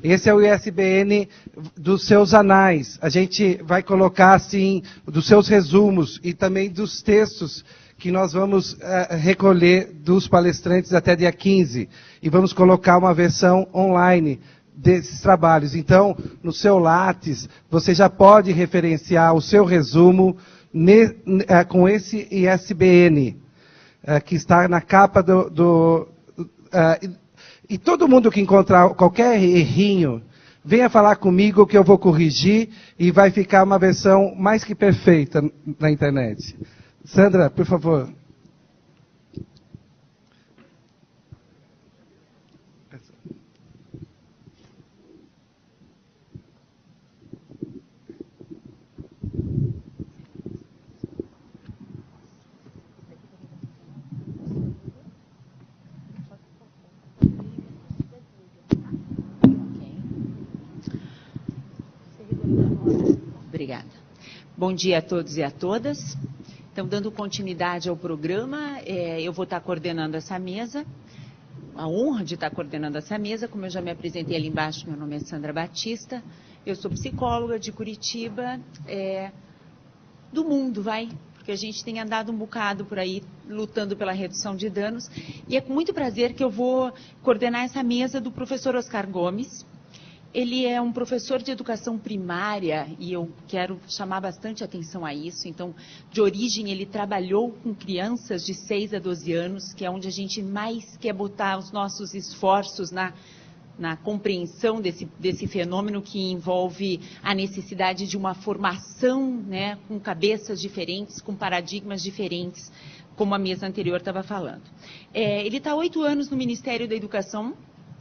Esse é o ISBN dos seus anais. A gente vai colocar, assim, dos seus resumos e também dos textos que nós vamos recolher dos palestrantes até dia 15. E vamos colocar uma versão online desses trabalhos. Então, no seu Lattes, você já pode referenciar o seu resumo com esse ISBN, que está na capa e todo mundo que encontrar qualquer errinho, venha falar comigo que eu vou corrigir e vai ficar uma versão mais que perfeita na internet. Sandra, por favor. Obrigada. Bom dia a todos e a todas. Então, dando continuidade ao programa, eu vou estar coordenando essa mesa, a honra de estar coordenando essa mesa. Como eu já me apresentei ali embaixo, meu nome é Sandra Batista, eu sou psicóloga de Curitiba, do mundo, porque a gente tem andado um bocado por aí, lutando pela redução de danos, e é com muito prazer que eu vou coordenar essa mesa do professor Oscar Gomes. Ele é um professor de educação primária e eu quero chamar bastante atenção a isso. Então, de origem, ele trabalhou com crianças de 6 a 12 anos, que é onde a gente mais quer botar os nossos esforços na compreensão desse fenômeno que envolve a necessidade de uma formação, né, com cabeças diferentes, com paradigmas diferentes, como a mesa anterior estava falando. Ele está há 8 anos no Ministério da Educação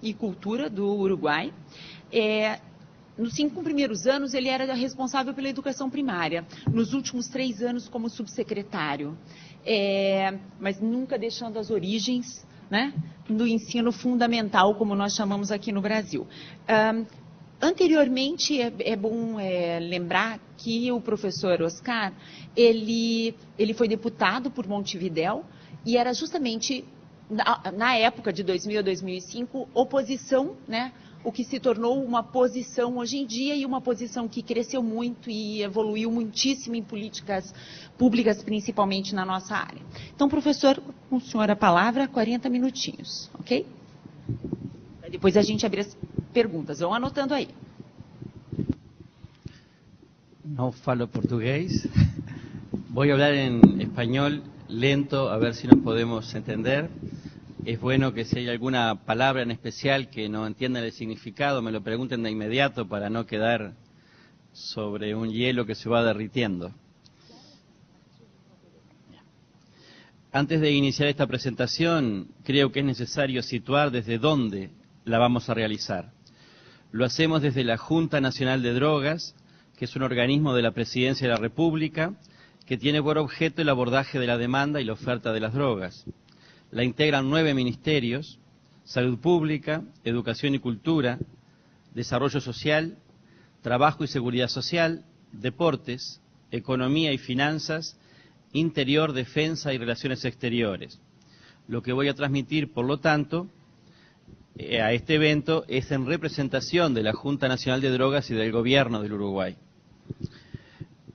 e Cultura do Uruguai. Nos 5 primeiros anos, ele era responsável pela educação primária. Nos últimos 3 anos, como subsecretário. Mas nunca deixando as origens, né, do ensino fundamental, como nós chamamos aqui no Brasil. Anteriormente, é bom lembrar que o professor Oscar, ele foi deputado por Montevidéu e era justamente, na época de 2000 a 2005, oposição, né, o que se tornou uma posição hoje em dia e uma posição que cresceu muito e evoluiu muitíssimo em políticas públicas, principalmente na nossa área. Então, professor, com o senhor a palavra, 40 minutinhos, ok? Depois a gente abre as perguntas. Vão anotando aí. No falo portugués. Voy a hablar en español lento, a ver si nos podemos entender. Es bueno que si hay alguna palabra en especial que no entiendan el significado, me lo pregunten de inmediato para no quedar sobre un hielo que se va derritiendo. Antes de iniciar esta presentación, creo que es necesario situar desde dónde la vamos a realizar. Lo hacemos desde la Junta Nacional de Drogas, que es un organismo de la Presidencia de la República, que tiene por objeto el abordaje de la demanda y la oferta de las drogas. La integran 9 ministerios: Salud Pública, Educación y Cultura, Desarrollo Social, Trabajo y Seguridad Social, Deportes, Economía y Finanzas, Interior, Defensa y Relaciones Exteriores. Lo que voy a transmitir, por lo tanto, a este evento es en representación de la Junta Nacional de Drogas y del Gobierno del Uruguay.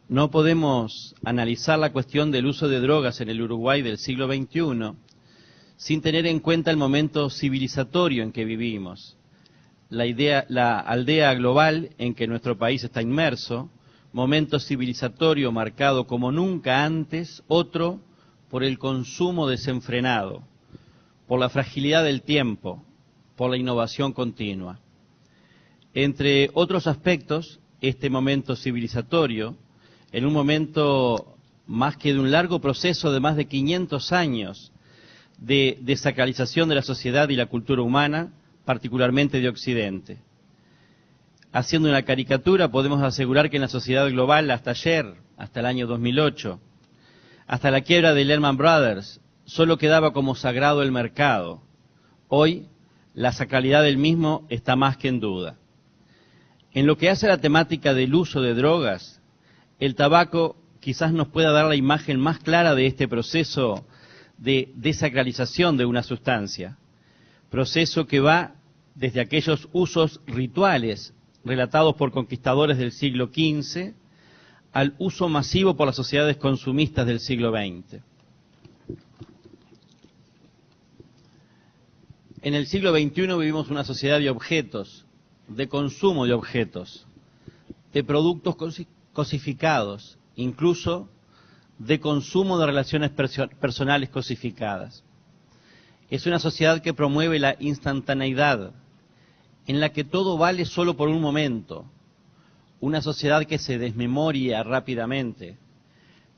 No podemos analizar la cuestión del uso de drogas en el Uruguay del siglo XXI sin tener en cuenta el momento civilizatorio en que vivimos, la aldea global en que nuestro país está inmerso, momento civilizatorio marcado como nunca antes, otro por el consumo desenfrenado, por la fragilidad del tiempo, por la innovación continua. Entre otros aspectos, este momento civilizatorio, en un momento más que de un largo proceso de más de 500 años de desacralización de la sociedad y la cultura humana, particularmente de Occidente. Haciendo una caricatura, podemos asegurar que en la sociedad global, hasta ayer, hasta el año 2008, hasta la quiebra de Lehman Brothers, solo quedaba como sagrado el mercado. Hoy, la sacralidad del mismo está más que en duda. En lo que hace a la temática del uso de drogas, el tabaco quizás nos pueda dar la imagen más clara de este proceso de desacralización de una sustancia, proceso que va desde aquellos usos rituales relatados por conquistadores del siglo XV al uso masivo por las sociedades consumistas del siglo XX. En el siglo XXI vivimos una sociedad de objetos, de consumo de objetos, de productos cosificados, incluso de consumo de relaciones personales cosificadas. Es una sociedad que promueve la instantaneidad, en la que todo vale solo por un momento. Una sociedad que se desmemoria rápidamente,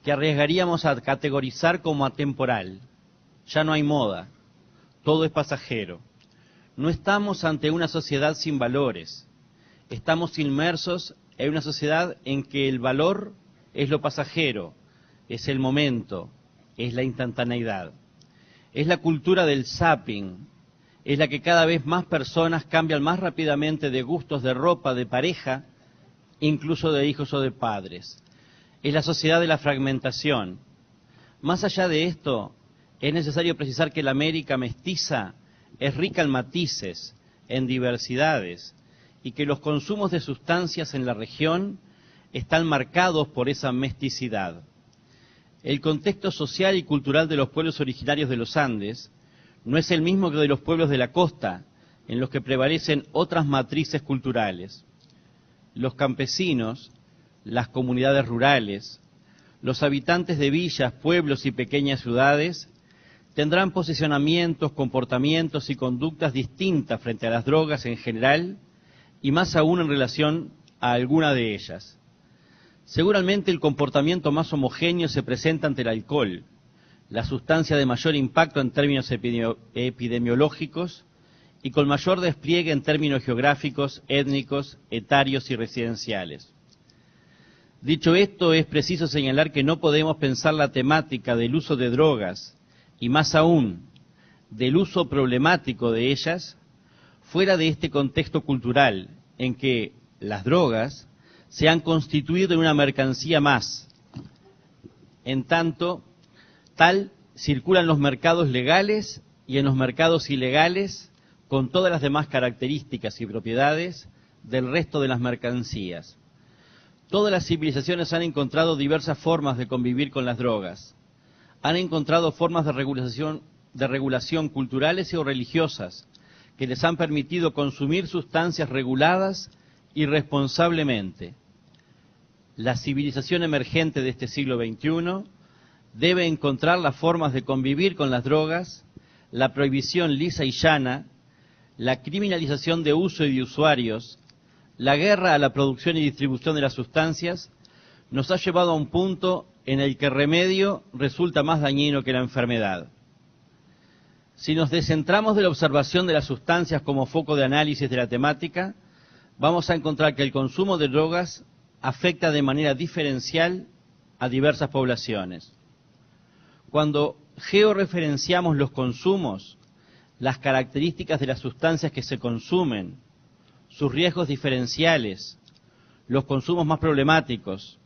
que arriesgaríamos a categorizar como atemporal. Ya no hay moda, todo es pasajero. No estamos ante una sociedad sin valores, estamos inmersos en una sociedad en que el valor es lo pasajero, es el momento, es la instantaneidad. Es la cultura del zapping, es la que cada vez más personas cambian más rápidamente de gustos de ropa, de pareja, incluso de hijos o de padres. Es la sociedad de la fragmentación. Más allá de esto, es necesario precisar que la América mestiza es rica en matices, en diversidades, y que los consumos de sustancias en la región están marcados por esa mesticidad. El contexto social y cultural de los pueblos originarios de los Andes no es el mismo que de los pueblos de la costa, en los que prevalecen otras matrices culturales. Los campesinos, las comunidades rurales, los habitantes de villas, pueblos y pequeñas ciudades tendrán posicionamientos, comportamientos y conductas distintas frente a las drogas en general y más aún en relación a alguna de ellas. Seguramente el comportamiento más homogéneo se presenta ante el alcohol, la sustancia de mayor impacto en términos epidemiológicos y con mayor despliegue en términos geográficos, étnicos, etarios y residenciales. Dicho esto, es preciso señalar que no podemos pensar la temática del uso de drogas, y más aún, del uso problemático de ellas, fuera de este contexto cultural en que las drogas se han constituido en una mercancía más. En tanto, tal circulan los mercados legales y en los mercados ilegales con todas las demás características y propiedades del resto de las mercancías. Todas las civilizaciones han encontrado diversas formas de convivir con las drogas. Han encontrado formas de regulación culturales o religiosas que les han permitido consumir sustancias reguladas y responsablemente. La civilización emergente de este siglo XXI debe encontrar las formas de convivir con las drogas, la prohibición lisa y llana, la criminalización de uso y de usuarios, la guerra a la producción y distribución de las sustancias, nos ha llevado a un punto en el que el remedio resulta más dañino que la enfermedad. Si nos descentramos de la observación de las sustancias como foco de análisis de la temática, vamos a encontrar que el consumo de drogas afecta de manera diferencial a diversas poblaciones. Cuando georreferenciamos los consumos, las características de las sustancias que se consumen, sus riesgos diferenciales, los consumos más problemáticos,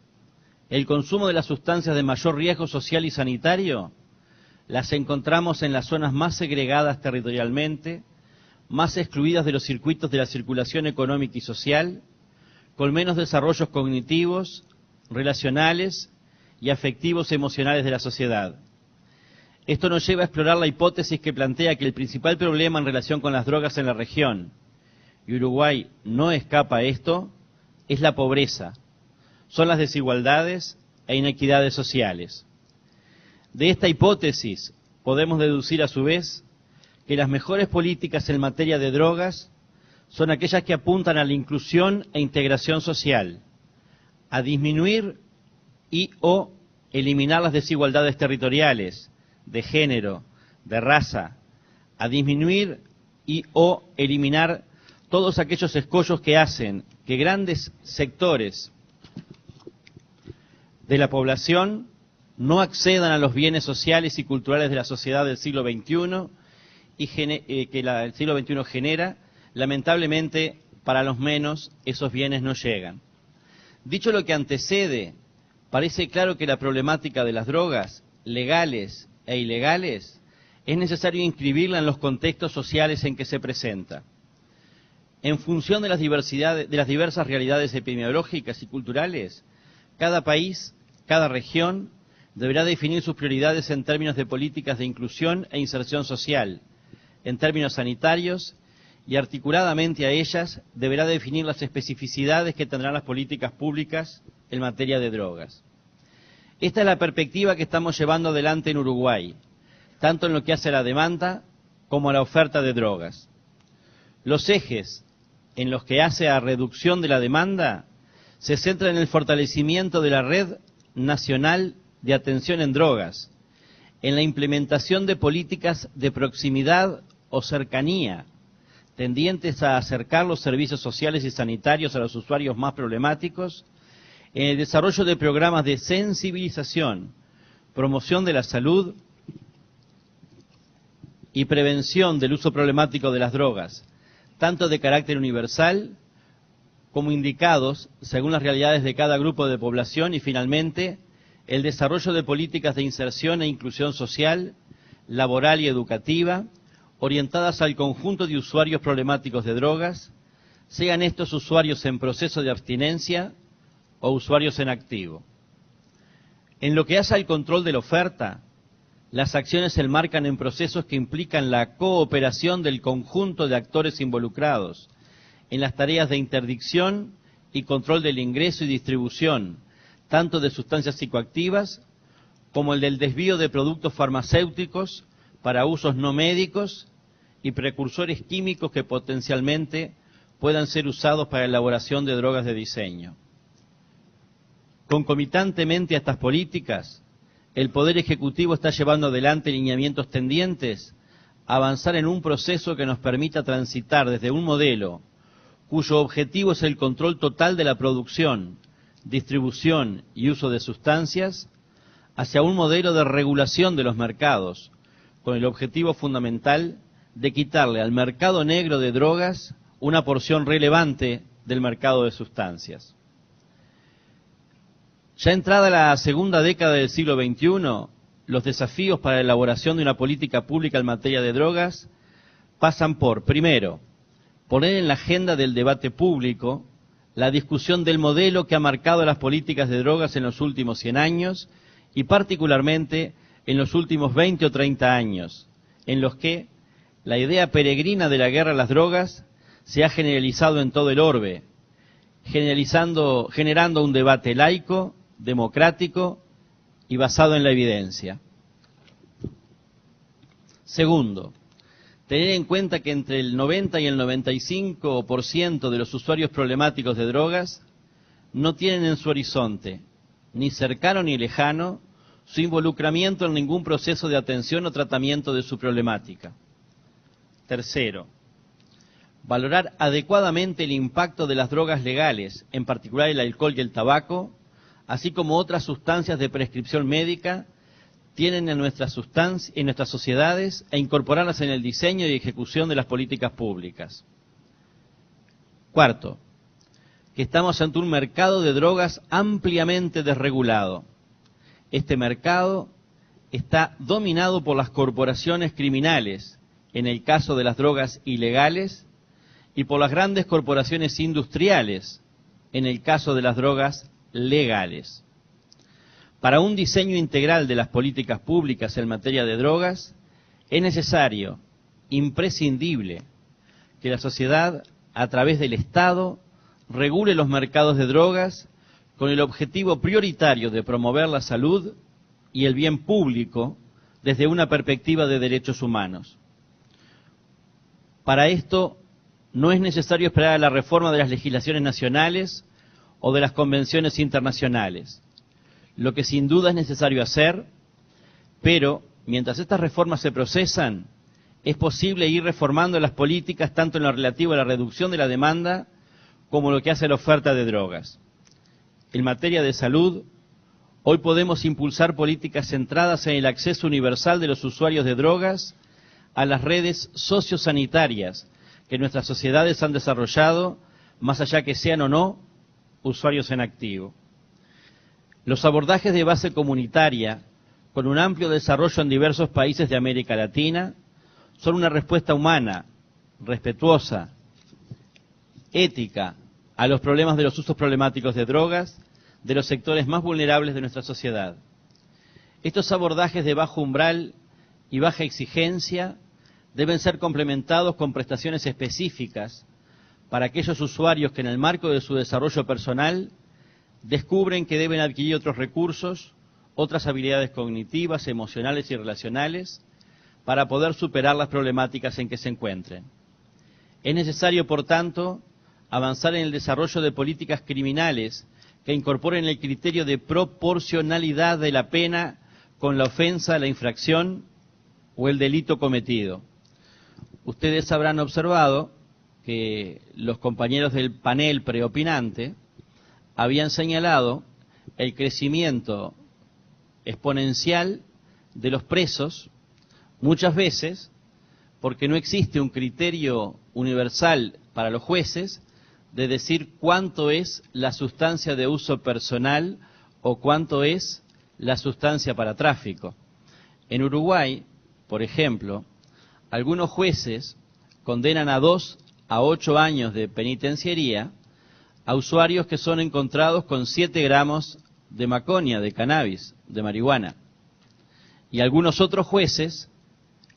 el consumo de las sustancias de mayor riesgo social y sanitario, las encontramos en las zonas más segregadas territorialmente, más excluidas de los circuitos de la circulación económica y social, con menos desarrollos cognitivos, relacionales y afectivos emocionales de la sociedad. Esto nos lleva a explorar la hipótesis que plantea que el principal problema en relación con las drogas en la región, y Uruguay no escapa a esto, es la pobreza, son las desigualdades e inequidades sociales. De esta hipótesis podemos deducir a su vez que las mejores políticas en materia de drogas son aquellas que apuntan a la inclusión e integración social, a disminuir y o eliminar las desigualdades territoriales, de género, de raza, a disminuir y o eliminar todos aquellos escollos que hacen que grandes sectores de la población no accedan a los bienes sociales y culturales de la sociedad del siglo XXI y que el siglo XXI genera. Lamentablemente, para los menos, esos bienes no llegan. Dicho lo que antecede, parece claro que la problemática de las drogas, legales e ilegales, es necesario inscribirla en los contextos sociales en que se presenta. En función de las diversas realidades epidemiológicas y culturales, cada país, cada región, deberá definir sus prioridades en términos de políticas de inclusión e inserción social, en términos sanitarios, y articuladamente a ellas deberá definir las especificidades que tendrán las políticas públicas en materia de drogas. Esta es la perspectiva que estamos llevando adelante en Uruguay, tanto en lo que hace a la demanda como a la oferta de drogas. Los ejes en los que hace a reducción de la demanda se centran en el fortalecimiento de la red nacional de atención en drogas, en la implementación de políticas de proximidad o cercanía, tendientes a acercar los servicios sociales y sanitarios a los usuarios más problemáticos, en el desarrollo de programas de sensibilización, promoción de la salud y prevención del uso problemático de las drogas, tanto de carácter universal como indicados según las realidades de cada grupo de población, y finalmente el desarrollo de políticas de inserción e inclusión social, laboral y educativa, orientadas al conjunto de usuarios problemáticos de drogas, sean estos usuarios en proceso de abstinencia o usuarios en activo. En lo que hace al control de la oferta, las acciones se enmarcan en procesos que implican la cooperación del conjunto de actores involucrados en las tareas de interdicción y control del ingreso y distribución, tanto de sustancias psicoactivas como el del desvío de productos farmacéuticos para usos no médicos y precursores químicos que potencialmente puedan ser usados para la elaboración de drogas de diseño. Concomitantemente a estas políticas, el Poder Ejecutivo está llevando adelante lineamientos tendientes a avanzar en un proceso que nos permita transitar desde un modelo cuyo objetivo es el control total de la producción, distribución y uso de sustancias, hacia un modelo de regulación de los mercados, con el objetivo fundamental de quitarle al mercado negro de drogas una porción relevante del mercado de sustancias. Ya entrada la segunda década del siglo XXI, los desafíos para la elaboración de una política pública en materia de drogas pasan por, primero, poner en la agenda del debate público la discusión del modelo que ha marcado las políticas de drogas en los últimos 100 años y particularmente en los últimos 20 o 30 años, en los que la idea peregrina de la guerra a las drogas se ha generalizado en todo el orbe, generando un debate laico, democrático y basado en la evidencia. Segundo, tener en cuenta que entre el 90 y el 95% de los usuarios problemáticos de drogas no tienen en su horizonte, ni cercano ni lejano, su involucramiento en ningún proceso de atención o tratamiento de su problemática. Tercero, valorar adecuadamente el impacto de las drogas legales, en particular el alcohol y el tabaco, así como otras sustancias de prescripción médica, tienen en nuestras sociedades e incorporarlas en el diseño y ejecución de las políticas públicas. Cuarto, que estamos ante un mercado de drogas ampliamente desregulado. Este mercado está dominado por las corporaciones criminales, en el caso de las drogas ilegales, y por las grandes corporaciones industriales, en el caso de las drogas legales. Para un diseño integral de las políticas públicas en materia de drogas, es necesario, imprescindible, que la sociedad, a través del Estado, regule los mercados de drogas con el objetivo prioritario de promover la salud y el bien público desde una perspectiva de derechos humanos. Para esto, no es necesario esperar a la reforma de las legislaciones nacionales o de las convenciones internacionales. Lo que sin duda es necesario hacer, pero mientras estas reformas se procesan, es posible ir reformando las políticas tanto en lo relativo a la reducción de la demanda como lo que hace a la oferta de drogas. En materia de salud, hoy podemos impulsar políticas centradas en el acceso universal de los usuarios de drogas a las redes sociosanitarias que nuestras sociedades han desarrollado, más allá que sean o no usuarios en activo. Los abordajes de base comunitaria, con un amplio desarrollo en diversos países de América Latina, son una respuesta humana, respetuosa, ética, a los problemas de los usos problemáticos de drogas de los sectores más vulnerables de nuestra sociedad. Estos abordajes de bajo umbral y baja exigencia deben ser complementados con prestaciones específicas para aquellos usuarios que en el marco de su desarrollo personal descubren que deben adquirir otros recursos, otras habilidades cognitivas, emocionales y relacionales para poder superar las problemáticas en que se encuentren. Es necesario, por tanto, avanzar en el desarrollo de políticas criminales que incorporen el criterio de proporcionalidad de la pena con la ofensa, la infracción o el delito cometido. Ustedes habrán observado que los compañeros del panel preopinante habían señalado el crecimiento exponencial de los presos, muchas veces porque no existe un criterio universal para los jueces de decir cuánto es la sustancia de uso personal o cuánto es la sustancia para tráfico. En Uruguay, por ejemplo, algunos jueces condenan a 2 a 8 años de penitenciaría a usuarios que son encontrados con 7 gramos de maconia, de cannabis, de marihuana. Y algunos otros jueces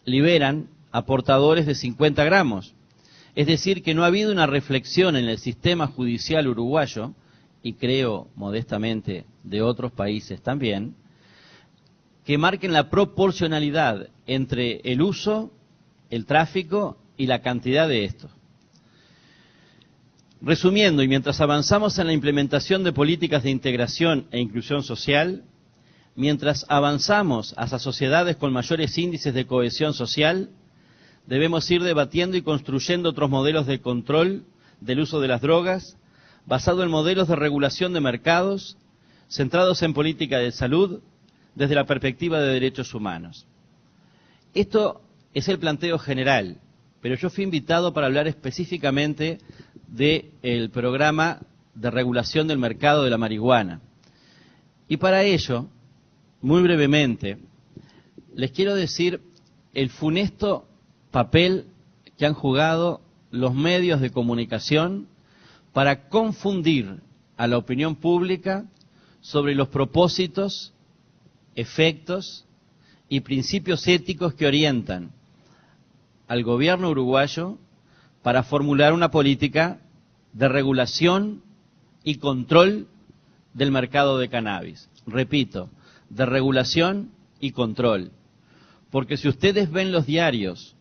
liberan a portadores de 50 gramos. Es decir, que no ha habido una reflexión en el sistema judicial uruguayo, y creo modestamente de otros países también, que marquen la proporcionalidad entre el uso, el tráfico y la cantidad de esto. Resumiendo, y mientras avanzamos en la implementación de políticas de integración e inclusión social, mientras avanzamos hacia sociedades con mayores índices de cohesión social, debemos ir debatiendo y construyendo otros modelos de control del uso de las drogas, basado en modelos de regulación de mercados, centrados en política de salud, desde la perspectiva de derechos humanos. Esto es el planteo general, pero yo fui invitado para hablar específicamente del programa de regulación del mercado de la marihuana. Y para ello, muy brevemente, les quiero decir el funesto papel que han jugado los medios de comunicación para confundir a la opinión pública sobre los propósitos, efectos y principios éticos que orientan al gobierno uruguayo para formular una política de regulación y control del mercado de cannabis. Repito, de regulación y control. Porque si ustedes ven los diarios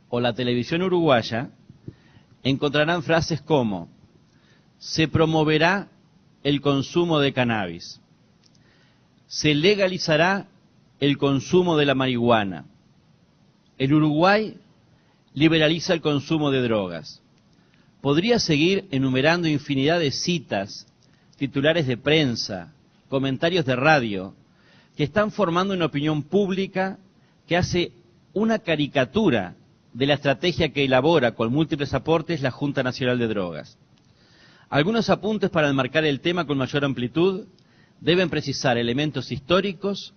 o la televisión uruguaya, encontrarán frases como: se promoverá el consumo de cannabis, se legalizará el consumo de la marihuana, el Uruguay liberaliza el consumo de drogas. Podría seguir enumerando infinidad de citas, titulares de prensa, comentarios de radio, que están formando una opinión pública que hace una caricatura de la estrategia que elabora con múltiples aportes la Junta Nacional de Drogas. Algunos apuntes para enmarcar el tema con mayor amplitud deben precisar elementos históricos,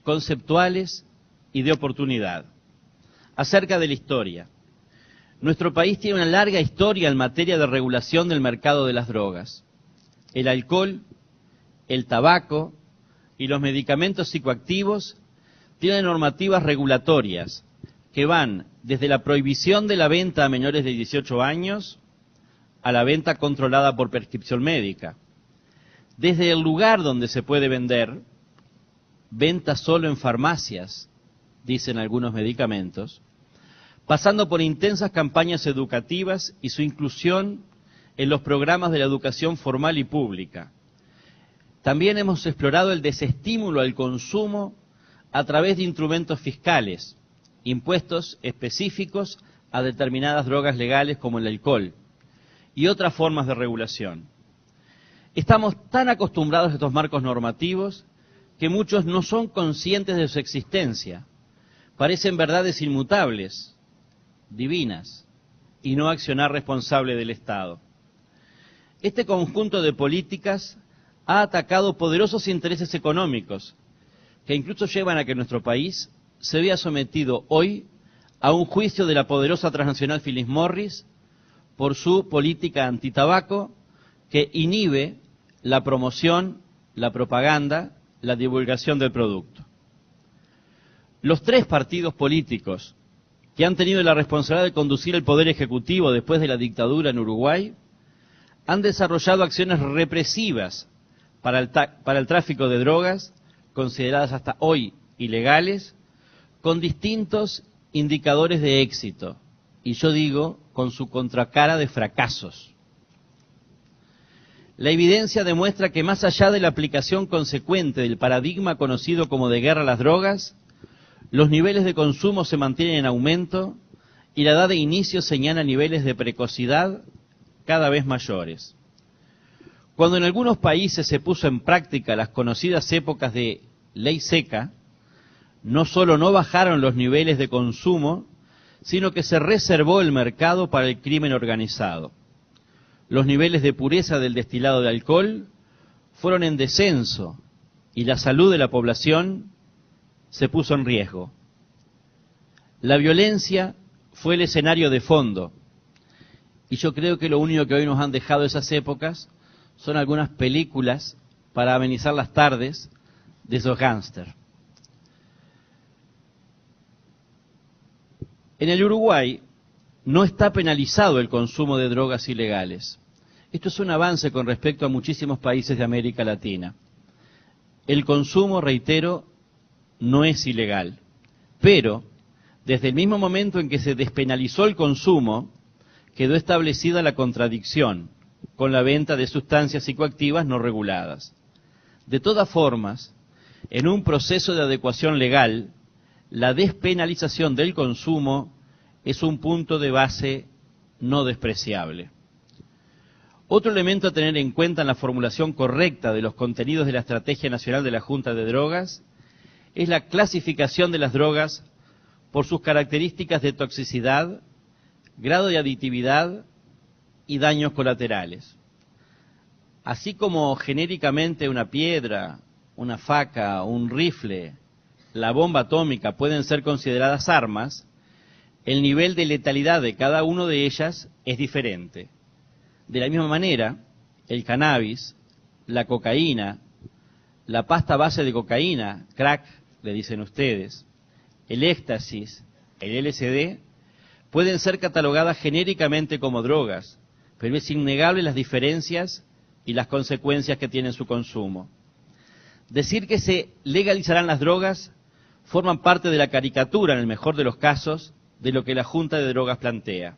conceptuales y de oportunidad. Acerca de la historia. Nuestro país tiene una larga historia en materia de regulación del mercado de las drogas. El alcohol, el tabaco y los medicamentos psicoactivos tienen normativas regulatorias que van desde la prohibición de la venta a menores de 18 años a la venta controlada por prescripción médica. Desde el lugar donde se puede vender, venta solo en farmacias, dicen algunos medicamentos, pasando por intensas campañas educativas y su inclusión en los programas de la educación formal y pública. También hemos explorado el desestímulo al consumo a través de instrumentos fiscales, impuestos específicos a determinadas drogas legales como el alcohol y otras formas de regulación. Estamos tan acostumbrados a estos marcos normativos que muchos no son conscientes de su existencia. Parecen verdades inmutables, divinas, y no accionar responsable del Estado. Este conjunto de políticas ha atacado poderosos intereses económicos que incluso llevan a que nuestro país se vea sometido hoy a un juicio de la poderosa transnacional Philip Morris por su política antitabaco que inhibe la promoción, la propaganda, la divulgación del producto. Los tres partidos políticos que han tenido la responsabilidad de conducir el poder ejecutivo después de la dictadura en Uruguay han desarrollado acciones represivas para el tráfico de drogas, consideradas hasta hoy ilegales, con distintos indicadores de éxito, y yo digo, con su contracara de fracasos. La evidencia demuestra que más allá de la aplicación consecuente del paradigma conocido como de guerra a las drogas, los niveles de consumo se mantienen en aumento y la edad de inicio señala niveles de precocidad cada vez mayores. Cuando en algunos países se puso en práctica las conocidas épocas de ley seca, no solo no bajaron los niveles de consumo, sino que se reservó el mercado para el crimen organizado. Los niveles de pureza del destilado de alcohol fueron en descenso y la salud de la población se puso en riesgo. La violencia fue el escenario de fondo, y yo creo que lo único que hoy nos han dejado esas épocas son algunas películas para amenizar las tardes de esos gángsters. En el Uruguay no está penalizado el consumo de drogas ilegales. Esto es un avance con respecto a muchísimos países de América Latina. El consumo, reitero, no es ilegal, pero desde el mismo momento en que se despenalizó el consumo, quedó establecida la contradicción con la venta de sustancias psicoactivas no reguladas. De todas formas, en un proceso de adecuación legal, la despenalización del consumo es un punto de base no despreciable. Otro elemento a tener en cuenta en la formulación correcta de los contenidos de la Estrategia Nacional de la Junta de Drogas es la clasificación de las drogas por sus características de toxicidad, grado de aditividad y daños colaterales. Así como genéricamente una piedra, una faca, un rifle, la bomba atómica pueden ser consideradas armas, el nivel de letalidad de cada una de ellas es diferente. De la misma manera, el cannabis, la cocaína, la pasta base de cocaína, crack, le dicen ustedes, el éxtasis, el LSD, pueden ser catalogadas genéricamente como drogas, pero es innegable las diferencias y las consecuencias que tiene su consumo. Decir que se legalizarán las drogas forman parte de la caricatura, en el mejor de los casos, de lo que la Junta de Drogas plantea.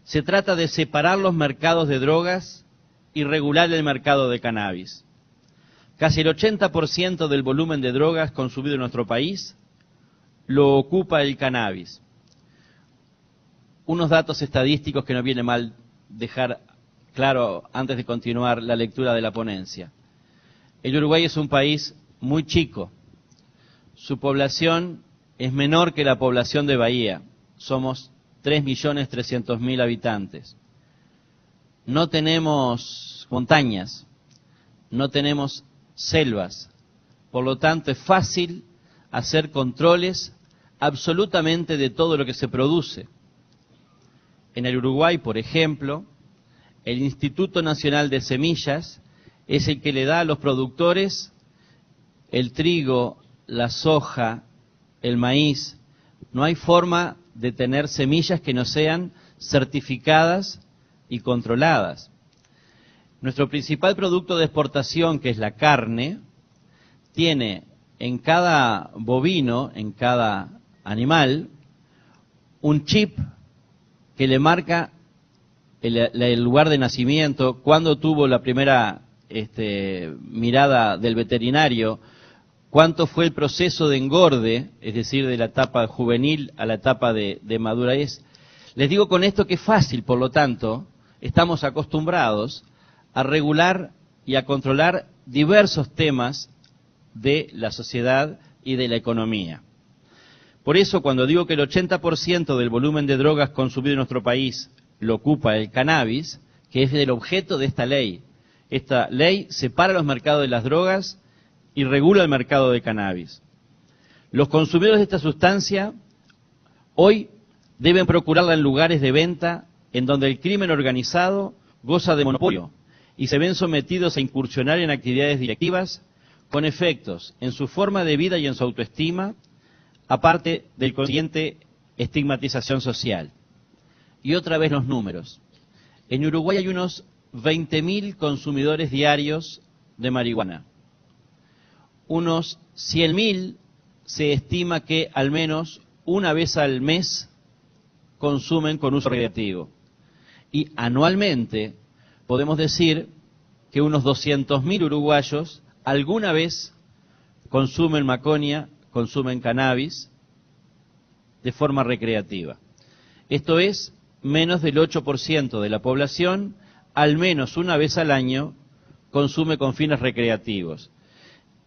Se trata de separar los mercados de drogas y regular el mercado de cannabis. Casi el 80% del volumen de drogas consumido en nuestro país lo ocupa el cannabis. Unos datos estadísticos que no viene mal dejar claro antes de continuar la lectura de la ponencia. El Uruguay es un país muy chico, su población es menor que la población de Bahía. Somos 3.300.000 habitantes. No tenemos montañas, no tenemos selvas. Por lo tanto, es fácil hacer controles absolutamente de todo lo que se produce. En el Uruguay, por ejemplo, el Instituto Nacional de Semillas es el que le da a los productores el trigo, la soja, el maíz. No hay forma de tener semillas que no sean certificadas y controladas. Nuestro principal producto de exportación, que es la carne, tiene en cada bovino, en cada animal, un chip que le marca el lugar de nacimiento, cuándo tuvo la primera mirada del veterinario, cuánto fue el proceso de engorde, es decir, de la etapa juvenil a la etapa de madurez. Les digo con esto que es fácil, por lo tanto, estamos acostumbrados a regular y a controlar diversos temas de la sociedad y de la economía. Por eso, cuando digo que el 80% del volumen de drogas consumido en nuestro país lo ocupa el cannabis, que es el objeto de esta ley. Esta ley separa los mercados de las drogas y regula el mercado de cannabis. Los consumidores de esta sustancia hoy deben procurarla en lugares de venta en donde el crimen organizado goza de monopolio y se ven sometidos a incursionar en actividades directivas con efectos en su forma de vida y en su autoestima, aparte del consiguiente estigmatización social. Y otra vez los números. En Uruguay hay unos 20.000 consumidores diarios de marihuana. Unos 100.000 se estima que al menos una vez al mes consumen con uso recreativo. Y anualmente podemos decir que unos 200.000 uruguayos alguna vez consumen maconia, consumen cannabis de forma recreativa. Esto es menos del 8% de la población, al menos una vez al año, consume con fines recreativos.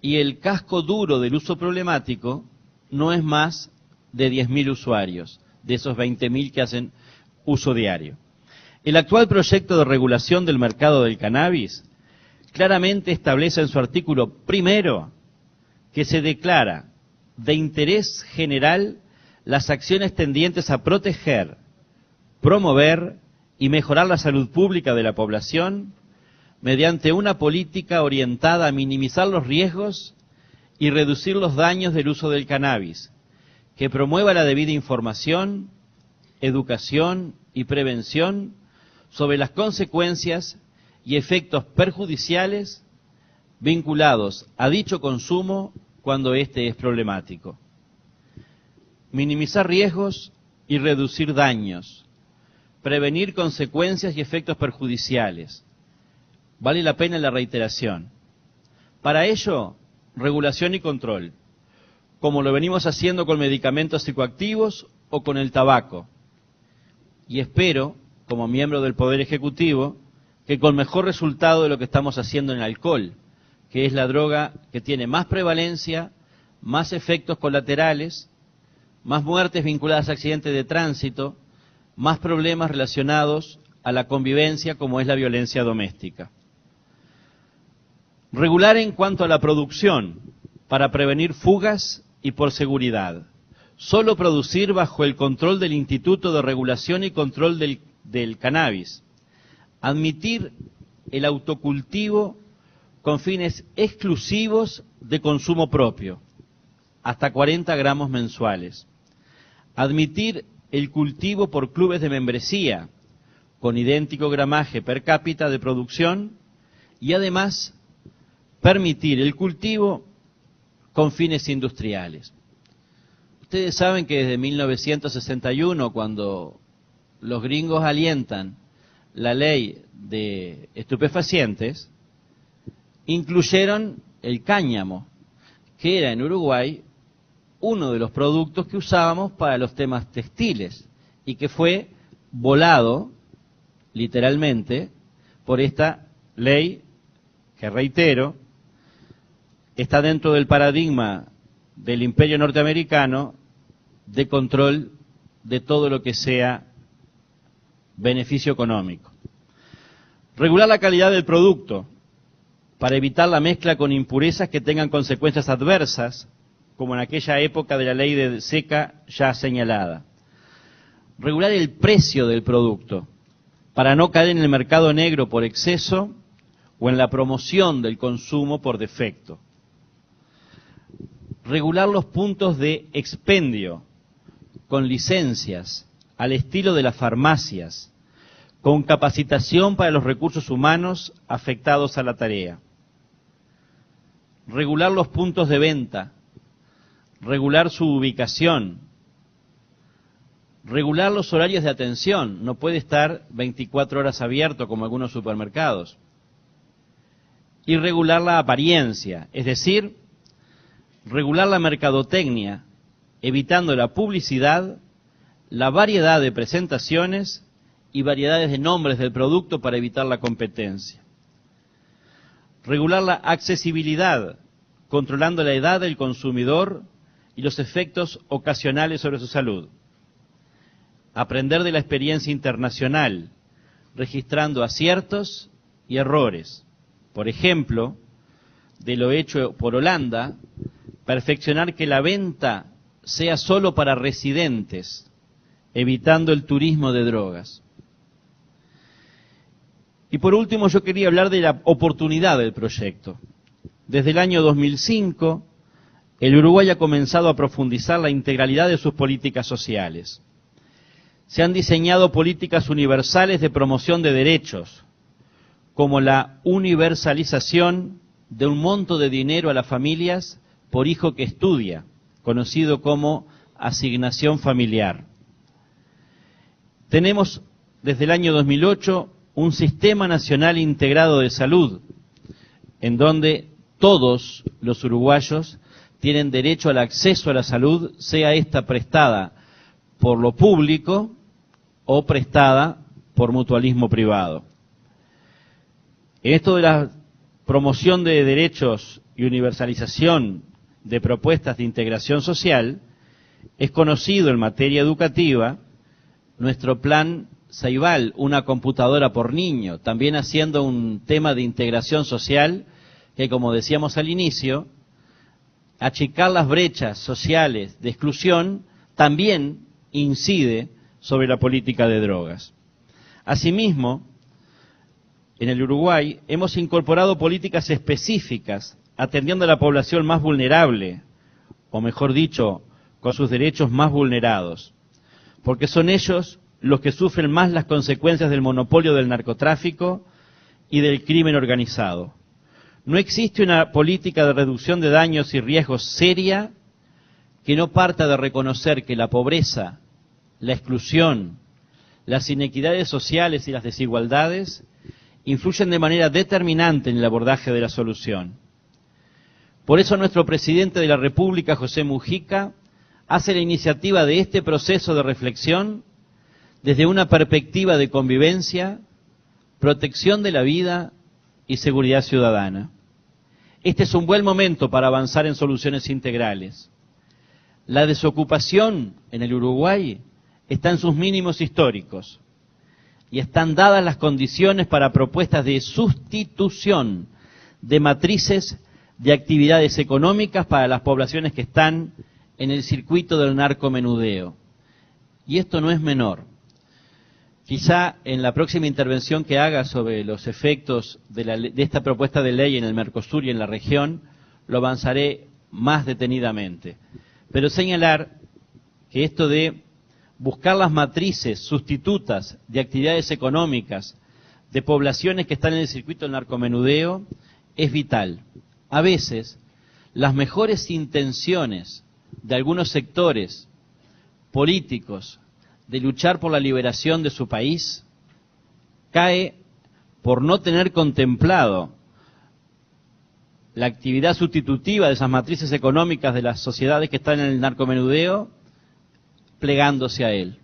Y el casco duro del uso problemático no es más de 10.000 usuarios, de esos 20.000 que hacen uso diario. El actual proyecto de regulación del mercado del cannabis claramente establece en su artículo primero que se declara de interés general las acciones tendientes a proteger, promover y mejorar la salud pública de la población mediante una política orientada a minimizar los riesgos y reducir los daños del uso del cannabis, que promueva la debida información, educación y prevención sobre las consecuencias y efectos perjudiciales vinculados a dicho consumo cuando éste es problemático. Minimizar riesgos y reducir daños. Prevenir consecuencias y efectos perjudiciales. Vale la pena la reiteración. Para ello, regulación y control, como lo venimos haciendo con medicamentos psicoactivos o con el tabaco. Y espero, como miembro del Poder Ejecutivo, que con mejor resultado de lo que estamos haciendo en el alcohol, que es la droga que tiene más prevalencia, más efectos colaterales, más muertes vinculadas a accidentes de tránsito, más problemas relacionados a la convivencia como es la violencia doméstica. Regular en cuanto a la producción, para prevenir fugas y por seguridad. Solo producir bajo el control del Instituto de Regulación y Control del Cannabis. Admitir el autocultivo con fines exclusivos de consumo propio, hasta 40 gramos mensuales. Admitir el cultivo por clubes de membresía, con idéntico gramaje per cápita de producción, y además permitir el cultivo con fines industriales. Ustedes saben que desde 1961, cuando los gringos alientan la ley de estupefacientes, incluyeron el cáñamo, que era en Uruguay uno de los productos que usábamos para los temas textiles y que fue volado, literalmente, por esta ley que, reitero, está dentro del paradigma del imperio norteamericano de control de todo lo que sea beneficio económico. Regular la calidad del producto para evitar la mezcla con impurezas que tengan consecuencias adversas, como en aquella época de la ley de seca ya señalada. Regular el precio del producto para no caer en el mercado negro por exceso o en la promoción del consumo por defecto. Regular los puntos de expendio con licencias al estilo de las farmacias, con capacitación para los recursos humanos afectados a la tarea. Regular los puntos de venta, regular su ubicación, regular los horarios de atención, no puede estar 24 horas abierto como algunos supermercados. Y regular la apariencia, es decir, regular la mercadotecnia, evitando la publicidad, la variedad de presentaciones y variedades de nombres del producto para evitar la competencia. Regular la accesibilidad, controlando la edad del consumidor y los efectos ocasionales sobre su salud. Aprender de la experiencia internacional, registrando aciertos y errores. Por ejemplo, de lo hecho por Holanda, perfeccionar que la venta sea solo para residentes, evitando el turismo de drogas. Y por último, yo quería hablar de la oportunidad del proyecto. Desde el año 2005, el Uruguay ha comenzado a profundizar la integralidad de sus políticas sociales. Se han diseñado políticas universales de promoción de derechos, como la universalización de un monto de dinero a las familias por hijo que estudia, conocido como asignación familiar. Tenemos desde el año 2008 un sistema nacional integrado de salud, en donde todos los uruguayos tienen derecho al acceso a la salud, sea esta prestada por lo público o prestada por mutualismo privado. En esto de la promoción de derechos y universalización de propuestas de integración social, es conocido en materia educativa nuestro plan Ceibal, una computadora por niño, también haciendo un tema de integración social que, como decíamos al inicio, achicar las brechas sociales de exclusión también incide sobre la política de drogas. Asimismo, en el Uruguay hemos incorporado políticas específicas atendiendo a la población más vulnerable, o mejor dicho, con sus derechos más vulnerados, porque son ellos los que sufren más las consecuencias del monopolio del narcotráfico y del crimen organizado. No existe una política de reducción de daños y riesgos seria que no parta de reconocer que la pobreza, la exclusión, las inequidades sociales y las desigualdades influyen de manera determinante en el abordaje de la solución. Por eso nuestro presidente de la República, José Mujica, hace la iniciativa de este proceso de reflexión desde una perspectiva de convivencia, protección de la vida y seguridad ciudadana. Este es un buen momento para avanzar en soluciones integrales. La desocupación en el Uruguay está en sus mínimos históricos y están dadas las condiciones para propuestas de sustitución de matrices de actividades económicas para las poblaciones que están en el circuito del narcomenudeo. Y esto no es menor. Quizá en la próxima intervención que haga sobre los efectos de esta propuesta de ley en el Mercosur y en la región, lo avanzaré más detenidamente. Pero señalar que esto de buscar las matrices sustitutas de actividades económicas de poblaciones que están en el circuito del narcomenudeo es vital. A veces, las mejores intenciones de algunos sectores políticos de luchar por la liberación de su país cae por no tener contemplado la actividad sustitutiva de esas matrices económicas de las sociedades que están en el narcomenudeo, plegándose a él.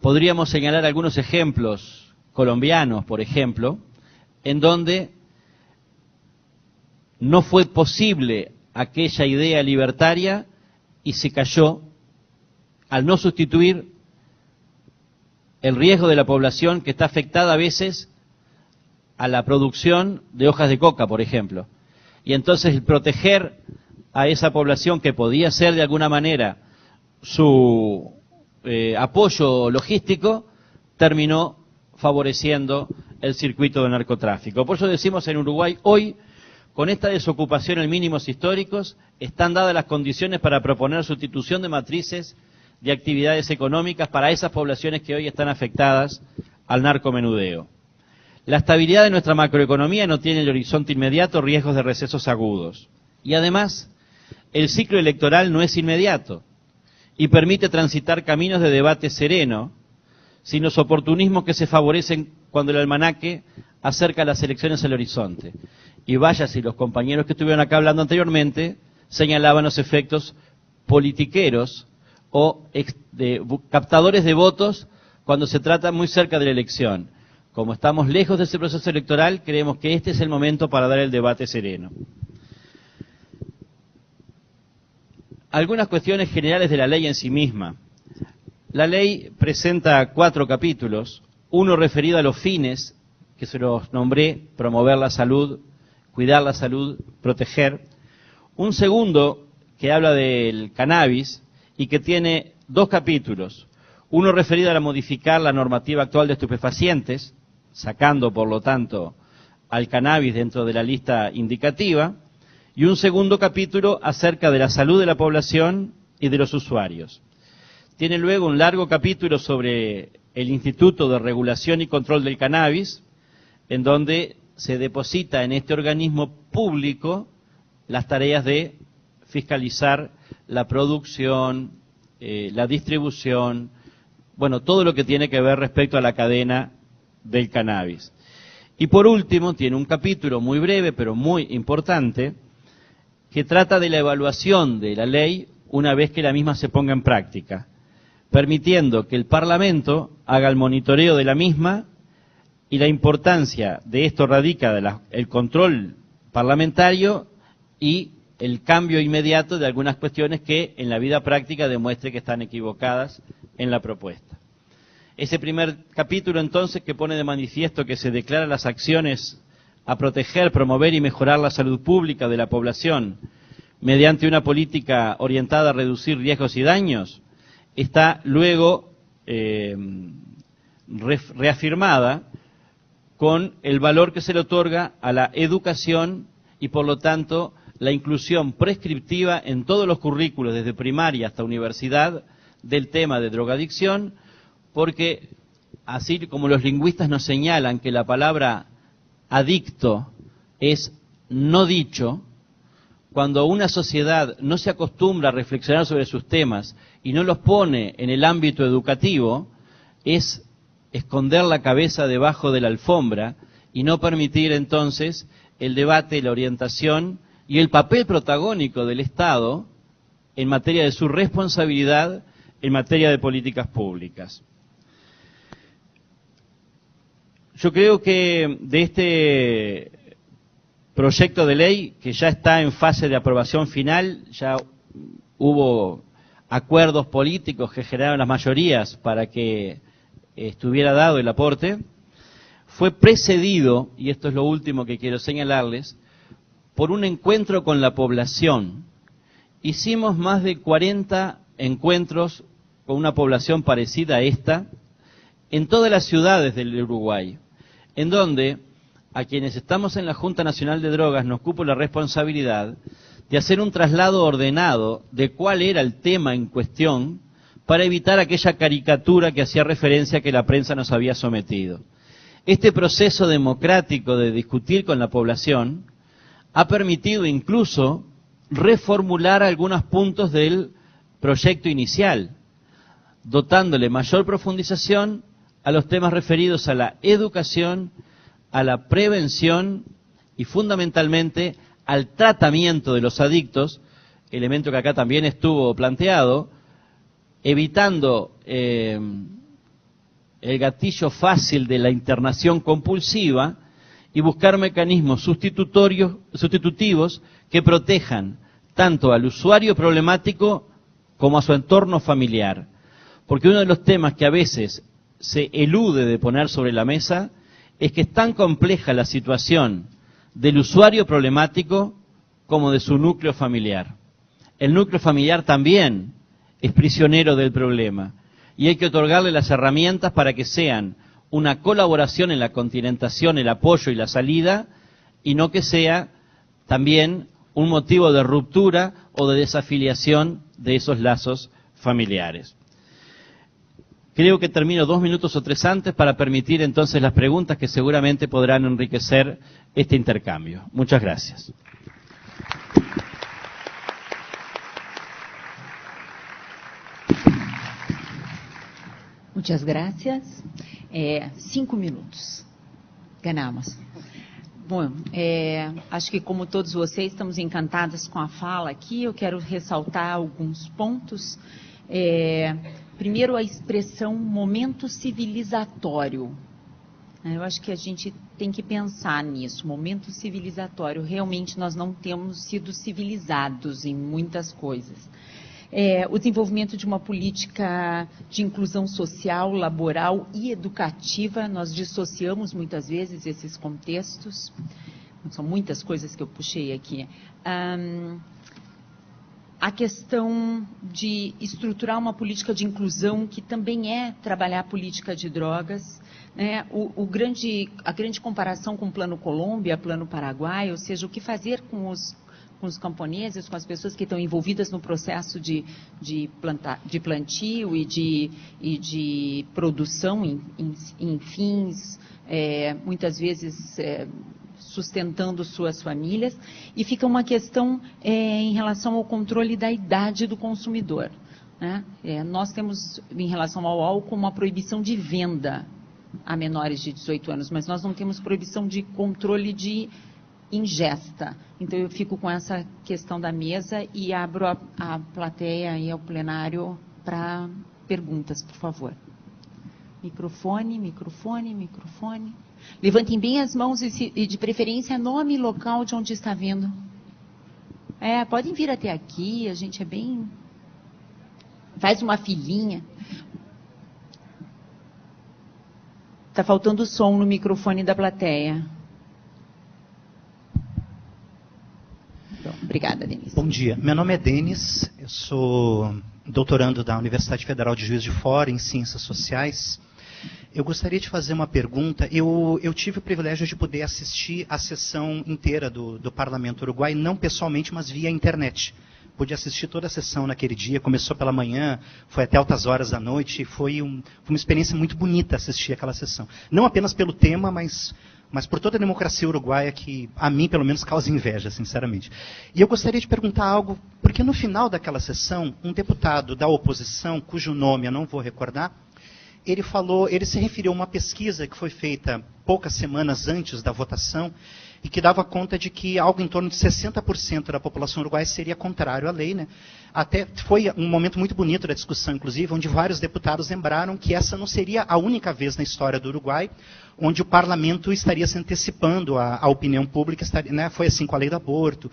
Podríamos señalar algunos ejemplos colombianos, por ejemplo, en donde no fue posible aquella idea libertaria y se cayó al no sustituir el riesgo de la población que está afectada a veces a la producción de hojas de coca, por ejemplo. Y entonces el proteger a esa población que podía ser de alguna manera su apoyo logístico, terminó favoreciendo el circuito del narcotráfico. Por eso decimos en Uruguay, hoy, con esta desocupación en mínimos históricos, están dadas las condiciones para proponer sustitución de matrices de actividades económicas para esas poblaciones que hoy están afectadas al narcomenudeo. La estabilidad de nuestra macroeconomía no tiene en el horizonte inmediato riesgos de recesos agudos. Y además, el ciclo electoral no es inmediato y permite transitar caminos de debate sereno, sin los oportunismos que se favorecen cuando el almanaque acerca las elecciones al horizonte. Y vaya si los compañeros que estuvieron acá hablando anteriormente señalaban los efectos politiqueros o captadores de votos cuando se trata muy cerca de la elección. Como estamos lejos de ese proceso electoral, creemos que este es el momento para dar el debate sereno. Algunas cuestiones generales de la ley en sí misma. La ley presenta 4 capítulos, uno referido a los fines, que se los nombré, promover la salud, cuidar la salud, proteger. Un segundo que habla del cannabis y que tiene 2 capítulos, uno referido a modificar la normativa actual de estupefacientes, sacando por lo tanto al cannabis dentro de la lista indicativa, y un segundo capítulo acerca de la salud de la población y de los usuarios. Tiene luego un largo capítulo sobre el Instituto de Regulación y Control del Cannabis, en donde se deposita en este organismo público las tareas de fiscalizar la producción, la distribución, bueno, todo lo que tiene que ver respecto a la cadena del cannabis. Y por último, tiene un capítulo muy breve, pero muy importante, que trata de la evaluación de la ley una vez que la misma se ponga en práctica, permitiendo que el Parlamento haga el monitoreo de la misma, y la importancia de esto radica en el control parlamentario y el cambio inmediato de algunas cuestiones que en la vida práctica demuestre que están equivocadas en la propuesta. Ese primer capítulo entonces que pone de manifiesto que se declaran las acciones a proteger, promover y mejorar la salud pública de la población mediante una política orientada a reducir riesgos y daños, está luego reafirmada con el valor que se le otorga a la educación y por lo tanto la inclusión prescriptiva en todos los currículos desde primaria hasta universidad del tema de drogadicción, porque así como los lingüistas nos señalan que la palabra adicto es no dicho, cuando una sociedad no se acostumbra a reflexionar sobre sus temas y no los pone en el ámbito educativo, es esconder la cabeza debajo de la alfombra y no permitir entonces el debate, la orientación y el papel protagónico del Estado en materia de su responsabilidad en materia de políticas públicas. Yo creo que de este proyecto de ley, que ya está en fase de aprobación final, ya hubo acuerdos políticos que generaron las mayorías para que estuviera dado el aporte, fue precedido, y esto es lo último que quiero señalarles, por un encuentro con la población. Hicimos más de 40 encuentros con una población parecida a esta, en todas las ciudades del Uruguay, en donde a quienes estamos en la Junta Nacional de Drogas nos cupo la responsabilidad de hacer un traslado ordenado de cuál era el tema en cuestión para evitar aquella caricatura que hacía referencia a que la prensa nos había sometido. Este proceso democrático de discutir con la población ha permitido incluso reformular algunos puntos del proyecto inicial, dotándole mayor profundización a los temas referidos a la educación, a la prevención y fundamentalmente al tratamiento de los adictos, elemento que acá también estuvo planteado, evitando el gatillo fácil de la internación compulsiva y buscar mecanismos sustitutivos que protejan tanto al usuario problemático como a su entorno familiar. Porque uno de los temas que a veces se elude de poner sobre la mesa es que es tan compleja la situación del usuario problemático como de su núcleo familiar. El núcleo familiar también es prisionero del problema y hay que otorgarle las herramientas para que sean una colaboración en la continentación, el apoyo y la salida, y no que sea también un motivo de ruptura o de desafiliación de esos lazos familiares. Creo que termino 2 minutos o 3 antes para permitir entonces las preguntas que seguramente podrán enriquecer este intercambio. Muchas gracias. Muchas gracias. 5 minutos. Ganhamos. Bom, acho que como todos vocês estamos encantadas com a fala aqui, eu quero ressaltar alguns pontos. Primeiro, a expressão momento civilizatório. Eu acho que a gente tem que pensar nisso, momento civilizatório. Realmente nós não temos sido civilizados em muitas coisas. O desenvolvimento de uma política de inclusão social, laboral e educativa, nós dissociamos muitas vezes esses contextos. São muitas coisas que eu puxei aqui. A questão de estruturar uma política de inclusão, que também é trabalhar a política de drogas, né? A grande comparação com o Plano Colômbia, Plano Paraguai, ou seja, o que fazer com os camponeses, com as pessoas que estão envolvidas no processo de plantio e de produção em fins, muitas vezes sustentando suas famílias, e fica uma questão em relação ao controle da idade do consumidor, né? Nós temos, em relação ao álcool, uma proibição de venda a menores de 18 anos, mas nós não temos proibição de controle de ingesta. Então eu fico com essa questão da mesa e abro a plateia e ao plenário para perguntas, por favor. Microfone, microfone, microfone. Levantem bem as mãos e de preferência nome e local de onde está vindo. Podem vir até aqui, a gente é bem... Faz uma filinha. Está faltando som no microfone da plateia. Obrigada, Denise. Bom dia. Meu nome é Denis, eu sou doutorando da Universidade Federal de Juiz de Fora em Ciências Sociais. Eu gostaria de fazer uma pergunta. Eu tive o privilégio de poder assistir a sessão inteira do Parlamento Uruguai, não pessoalmente, mas via internet. Pude assistir toda a sessão naquele dia, começou pela manhã, foi até altas horas da noite, e foi uma experiência muito bonita assistir aquela sessão. Não apenas pelo tema, mas por toda a democracia uruguaia que, a mim, pelo menos, causa inveja, sinceramente. E eu gostaria de perguntar algo, porque no final daquela sessão, um deputado da oposição, cujo nome eu não vou recordar, ele se referiu a uma pesquisa que foi feita poucas semanas antes da votação e que dava conta de que algo em torno de 60% da população uruguaia seria contrário à lei, né? Até foi um momento muito bonito da discussão, inclusive, onde vários deputados lembraram que essa não seria a única vez na história do Uruguai onde o parlamento estaria se antecipando à opinião pública, né? Foi assim com a lei do aborto.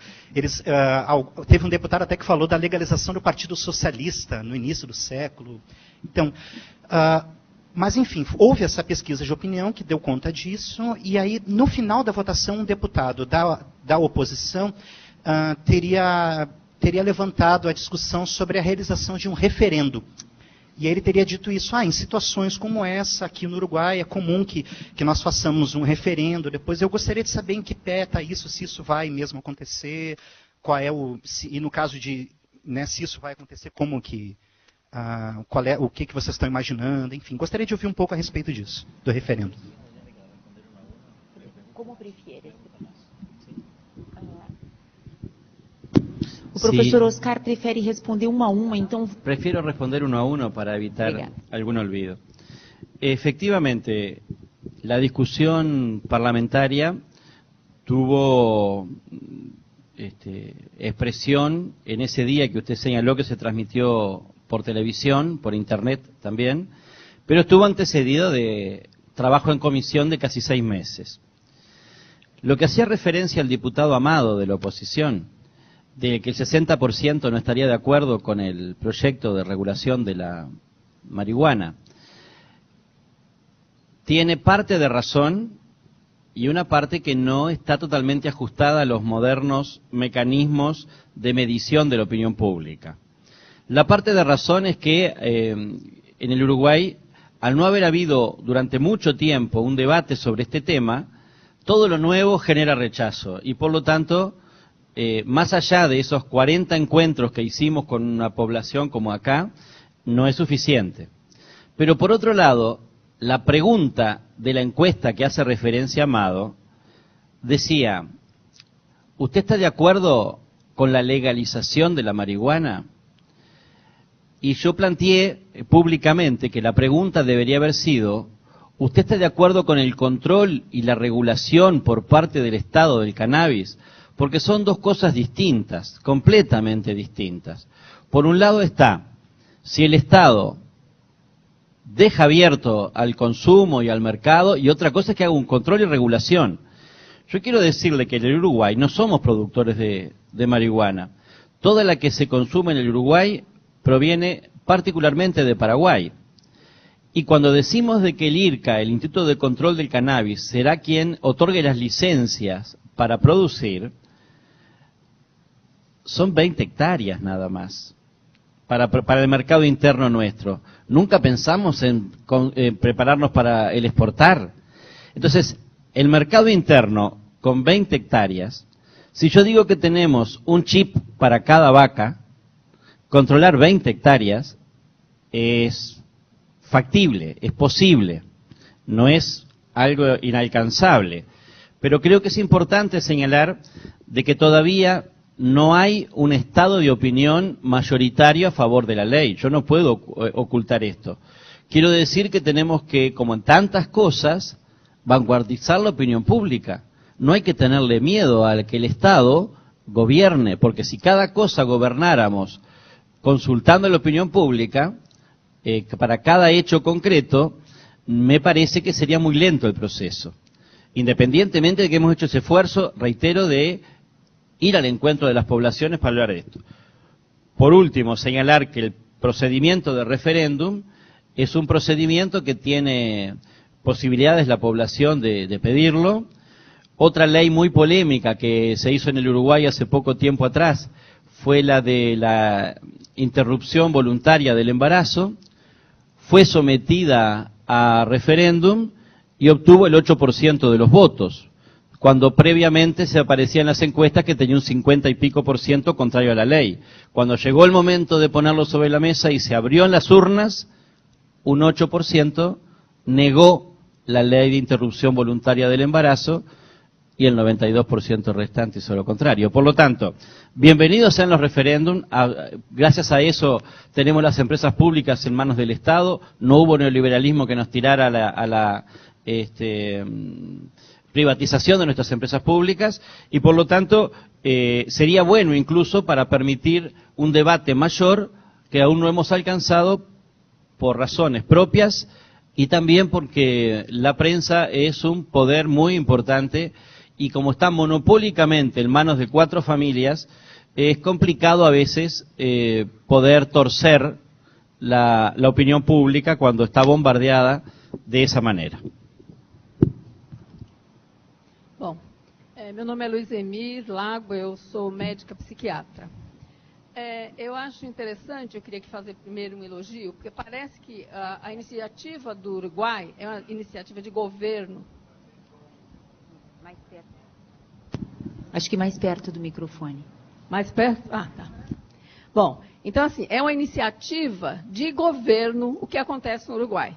Teve um deputado até que falou da legalização do Partido Socialista no início do século. Então, mas, enfim, houve essa pesquisa de opinião que deu conta disso, e aí, no final da votação, um deputado da oposição teria levantado a discussão sobre a realização de um referendo. E aí ele teria dito isso, em situações como essa, aqui no Uruguai, é comum que nós façamos um referendo. Depois eu gostaria de saber em que pé está isso, se isso vai mesmo acontecer, e no caso de, né, se isso vai acontecer, como que... o que vocês estão imaginando, enfim. Gostaria de ouvir um pouco a respeito disso, do referendo. Como prefere? O professor Oscar prefere responder uma a uma, então... Prefiero responder uno a uno para evitar algún olvido. Efectivamente, la discusión parlamentaria tuvo expresión en ese día que usted señaló que se transmitió por televisión, por internet también, pero estuvo antecedido de trabajo en comisión de casi 6 meses. Lo que hacía referencia al diputado Amado de la oposición de que el 60% no estaría de acuerdo con el proyecto de regulación de la marihuana, tiene parte de razón y una parte que no está totalmente ajustada a los modernos mecanismos de medición de la opinión pública. La parte de razón es que en el Uruguay, al no haber habido durante mucho tiempo un debate sobre este tema, todo lo nuevo genera rechazo y por lo tanto, más allá de esos 40 encuentros que hicimos con una población como acá, no es suficiente. Pero por otro lado, la pregunta de la encuesta que hace referencia a Amado decía, ¿usted está de acuerdo con la legalización de la marihuana? Y yo planteé públicamente que la pregunta debería haber sido, ¿usted está de acuerdo con el control y la regulación por parte del Estado del cannabis? Porque son dos cosas distintas, completamente distintas. Por un lado está, si el Estado deja abierto al consumo y al mercado, y otra cosa es que haga un control y regulación. Yo quiero decirle que en el Uruguay no somos productores de marihuana. Toda la que se consume en el Uruguay proviene particularmente de Paraguay. Y cuando decimos de que el IRCA, el Instituto de Control del Cannabis, será quien otorgue las licencias para producir, son 20 hectáreas nada más para el mercado interno nuestro. Nunca pensamos en prepararnos para el exportar. Entonces, el mercado interno con 20 hectáreas, si yo digo que tenemos un chip para cada vaca, controlar 20 hectáreas es factible, es posible, no es algo inalcanzable. Pero creo que es importante señalar de que todavía no hay un estado de opinión mayoritario a favor de la ley. Yo no puedo ocultar esto. Quiero decir que tenemos que, como en tantas cosas, vanguardizar la opinión pública. No hay que tenerle miedo a que el Estado gobierne, porque si cada cosa gobernáramos consultando la opinión pública, para cada hecho concreto, me parece que sería muy lento el proceso. Independientemente de que hemos hecho ese esfuerzo, reitero, de ir al encuentro de las poblaciones para hablar de esto. Por último, señalar que el procedimiento de referéndum es un procedimiento que tiene posibilidades la población de pedirlo. Otra ley muy polémica que se hizo en el Uruguay hace poco tiempo atrás fue la de la interrupción voluntaria del embarazo. Fue sometida a referéndum y obtuvo el 8% de los votos, cuando previamente se aparecía en las encuestas que tenía un 50 y pico % contrario a la ley. Cuando llegó el momento de ponerlo sobre la mesa y se abrió en las urnas, un 8% negó la ley de interrupción voluntaria del embarazo y el 92% restante hizo lo contrario. Por lo tanto, bienvenidos sean los referéndums. Gracias a eso tenemos las empresas públicas en manos del Estado. No hubo neoliberalismo que nos tirara a la privatización de nuestras empresas públicas y por lo tanto sería bueno incluso para permitir un debate mayor que aún no hemos alcanzado por razones propias y también porque la prensa es un poder muy importante y como está monopólicamente en manos de 4 familias, es complicado a veces poder torcer la opinión pública cuando está bombardeada de esa manera. Bom, meu nome é Luiz Emir Lago, eu sou médica psiquiatra. Eu acho interessante, eu queria que fazer primeiro um elogio, porque parece que a iniciativa do Uruguai é uma iniciativa de governo. Mais perto. Acho que mais perto do microfone. Mais perto? Ah, tá. Bom, então assim, é uma iniciativa de governo o que acontece no Uruguai.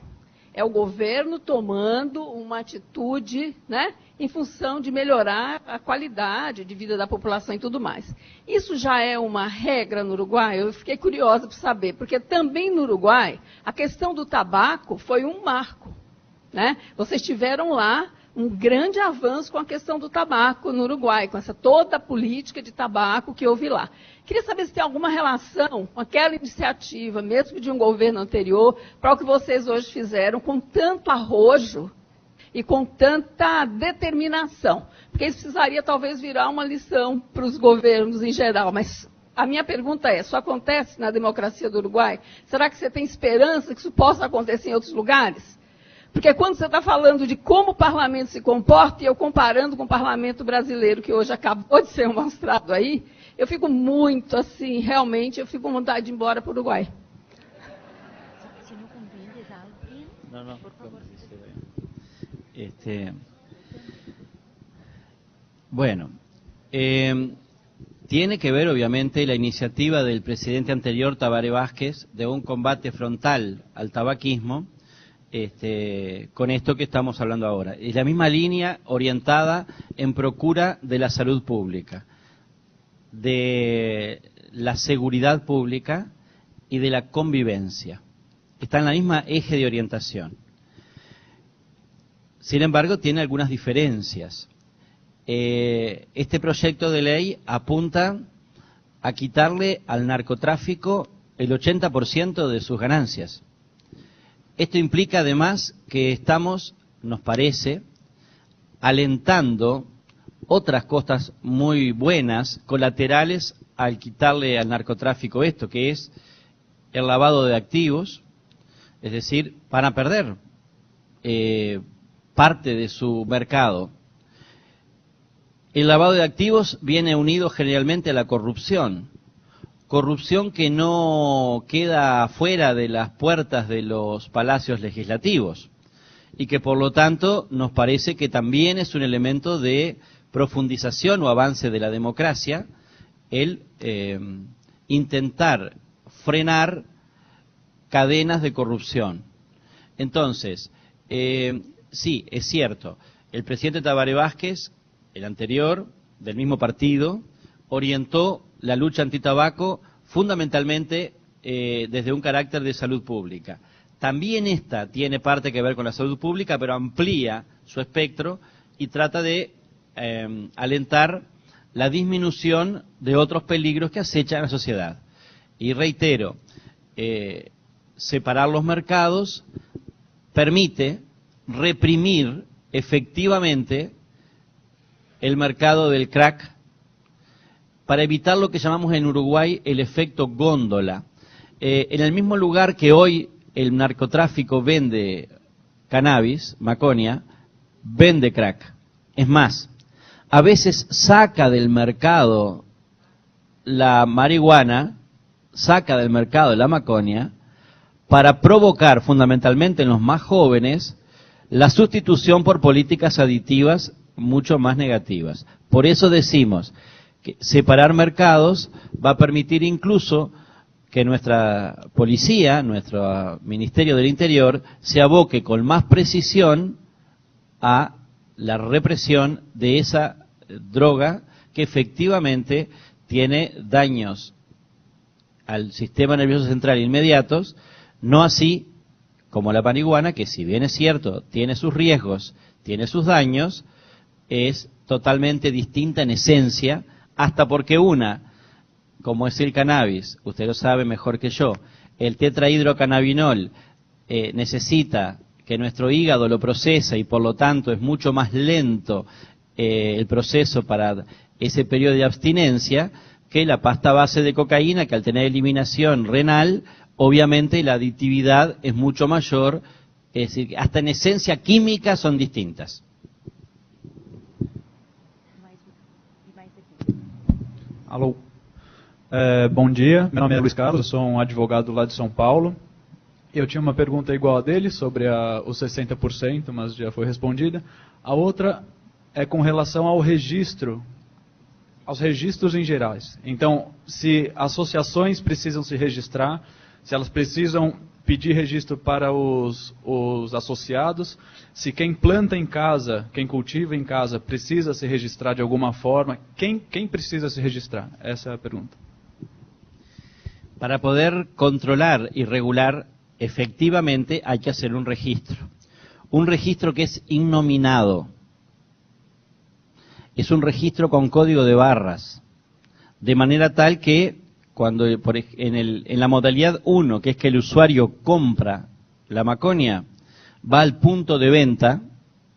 É o governo tomando uma atitude, né, em função de melhorar a qualidade de vida da população e tudo mais. Isso já é uma regra no Uruguai? Eu fiquei curiosa para saber, porque também no Uruguai a questão do tabaco foi um marco, né? Vocês tiveram lá um grande avanço com a questão do tabaco no Uruguai, com essa toda a política de tabaco que houve lá. Queria saber se tem alguma relação com aquela iniciativa, mesmo de um governo anterior, para o que vocês hoje fizeram com tanto arrojo e com tanta determinação. porque isso precisaria talvez virar uma lição para os governos em geral, mas a minha pergunta é, isso acontece na democracia do Uruguai? Será que você tem esperança que isso possa acontecer em outros lugares? Porque quando você está falando de como o parlamento se comporta, e eu comparando com o parlamento brasileiro, que hoje acabou de ser mostrado aí, eu fico muito assim, realmente, eu fico com vontade de ir embora para o Uruguai. No, por favor. Bueno, tiene que ver obviamente la iniciativa del presidente anterior, Tabaré Vázquez, de un combate frontal al tabaquismo, con esto que estamos hablando ahora. Es la misma línea orientada en procura de la salud pública, de la seguridad pública y de la convivencia. Está en la misma eje de orientación. Sin embargo, tiene algunas diferencias. Este proyecto de ley apunta a quitarle al narcotráfico el 80% de sus ganancias. Esto implica además que estamos, nos parece, alentando otras cosas muy buenas, colaterales, al quitarle al narcotráfico esto, que es el lavado de activos, es decir, van a perder parte de su mercado. El lavado de activos viene unido generalmente a la corrupción. Corrupción que no queda fuera de las puertas de los palacios legislativos y que por lo tanto nos parece que también es un elemento de profundización o avance de la democracia el intentar frenar cadenas de corrupción. Entonces, sí, es cierto, el presidente Tabaré Vázquez, el anterior, del mismo partido, orientó la lucha antitabaco fundamentalmente desde un carácter de salud pública. También esta tiene parte que ver con la salud pública, pero amplía su espectro y trata de alentar la disminución de otros peligros que acechan a la sociedad. Y reitero, separar los mercados permite reprimir efectivamente el mercado del crack para evitar lo que llamamos en Uruguay el efecto góndola. En el mismo lugar que hoy el narcotráfico vende cannabis, maconia, vende crack. Es más, a veces saca del mercado la marihuana, saca del mercado la maconia, para provocar fundamentalmente en los más jóvenes la sustitución por políticas aditivas mucho más negativas. Por eso decimos que separar mercados va a permitir incluso que nuestra policía, nuestro Ministerio del Interior, se aboque con más precisión a la represión de esa droga que efectivamente tiene daños al sistema nervioso central inmediatos, no así como la marihuana, que si bien es cierto, tiene sus riesgos, tiene sus daños, es totalmente distinta en esencia, hasta porque una, como es el cannabis, usted lo sabe mejor que yo, el tetrahidrocannabinol necesita que nuestro hígado lo procesa y por lo tanto es mucho más lento el proceso para ese periodo de abstinencia que la pasta base de cocaína, que al tener eliminación renal, obviamente la aditividad es mucho mayor, es decir, hasta en esencia química son distintas. Alô, bom dia, meu nome é Luiz Carlos, eu sou um advogado lá de São Paulo. Eu tinha uma pergunta igual a dele sobre os 60%, mas já foi respondida. A outra é com relação ao registro, aos registros em gerais. Então, se associações precisam se registrar, se elas precisam pedir registro para os associados, se quem planta em casa, quem cultiva em casa, precisa se registrar de alguma forma, quem precisa se registrar? Essa é a pergunta. Para poder controlar y regular, efectivamente hay que hacer un registro que es innominado, es un registro con código de barras, de manera tal que cuando en la modalidad 1, que es que el usuario compra la maconia, va al punto de venta,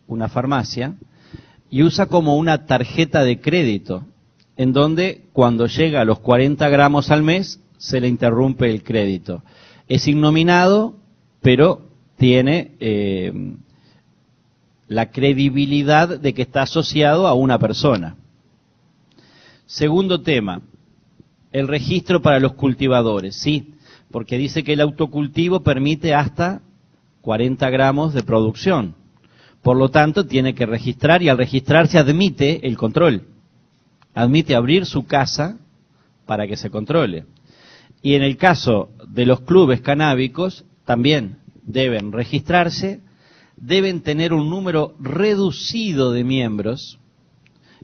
una farmacia, y usa como una tarjeta de crédito, en donde cuando llega a los 40 gramos al mes se le interrumpe el crédito. Es innominado, pero tiene la credibilidad de que está asociado a una persona. Segundo tema, el registro para los cultivadores. Sí, porque dice que el autocultivo permite hasta 40 gramos de producción. Por lo tanto, tiene que registrar, y al registrarse admite el control. Admite abrir su casa para que se controle. Y en el caso de los clubes canábicos, también deben registrarse, deben tener un número reducido de miembros.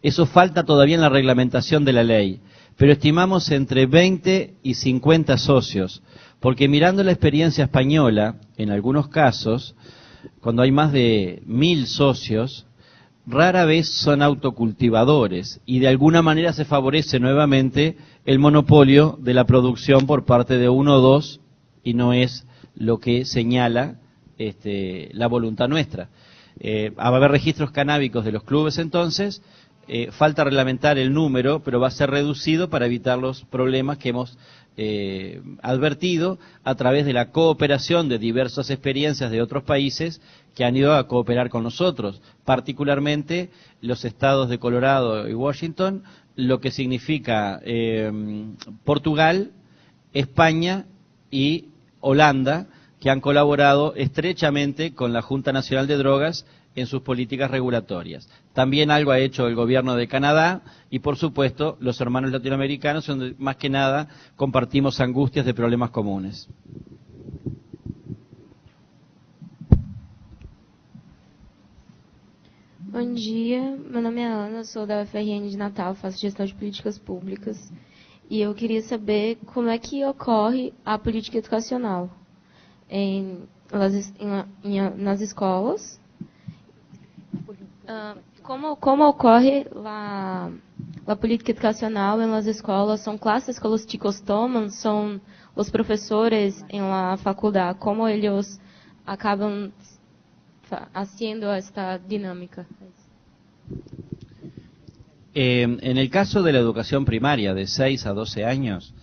Eso falta todavía en la reglamentación de la ley, pero estimamos entre 20 y 50 socios, porque mirando la experiencia española, en algunos casos, cuando hay más de 1000 socios, rara vez son autocultivadores, y de alguna manera se favorece nuevamente el monopolio de la producción por parte de uno o dos, y no es lo que señala la voluntad nuestra. Va a haber registros canábicos de los clubes entonces, falta reglamentar el número, pero va a ser reducido para evitar los problemas que hemos advertido a través de la cooperación de diversas experiencias de otros países que han ido a cooperar con nosotros, particularmente los estados de Colorado y Washington, lo que significa Portugal, España y Holanda, que han colaborado estrechamente con la Junta Nacional de Drogas en sus políticas regulatorias. También algo ha hecho el gobierno de Canadá y, por supuesto, los hermanos latinoamericanos, donde más que nada compartimos angustias de problemas comunes. Bom dia, meu nome é Ana, sou da UFRN de Natal, faço gestão de políticas públicas e eu queria saber como é que ocorre a política educacional nas escolas. ¿Cómo ocurre la política educacional en las escuelas? ¿Son clases que los chicos toman? ¿Son los profesores en la facultad? ¿Cómo ellos acaban haciendo esta dinámica? En el caso de la educación primaria de 6 a 12 años,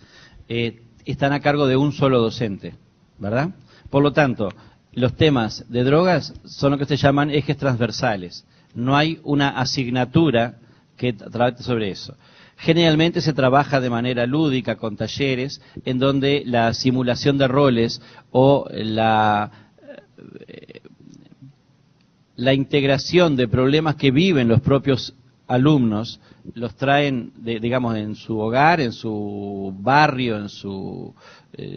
están a cargo de un solo docente, ¿verdad? Por lo tanto, los temas de drogas son lo que se llaman ejes transversales. No hay una asignatura que trate sobre eso. Generalmente se trabaja de manera lúdica con talleres en donde la simulación de roles o la integración de problemas que viven los propios alumnos los traen, digamos, en su hogar, en su barrio, en su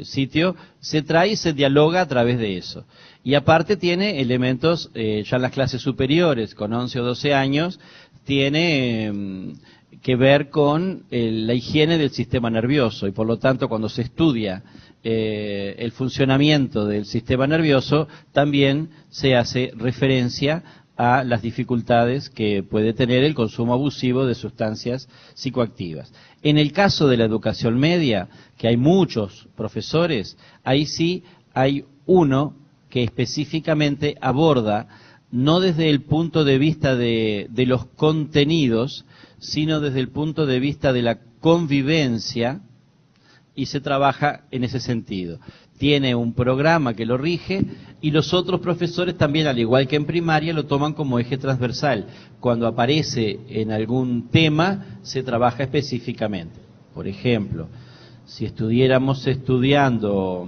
sitio, se trae y se dialoga a través de eso. Y aparte tiene elementos, ya en las clases superiores, con 11 o 12 años, tiene que ver con la higiene del sistema nervioso, y por lo tanto cuando se estudia el funcionamiento del sistema nervioso, también se hace referencia a las dificultades que puede tener el consumo abusivo de sustancias psicoactivas. En el caso de la educación media, que hay muchos profesores, ahí sí hay uno que específicamente aborda, no desde el punto de vista de los contenidos, sino desde el punto de vista de la convivencia, y se trabaja en ese sentido. Tiene un programa que lo rige y los otros profesores también, al igual que en primaria, lo toman como eje transversal. Cuando aparece en algún tema, se trabaja específicamente. Por ejemplo, si estuviéramos estudiando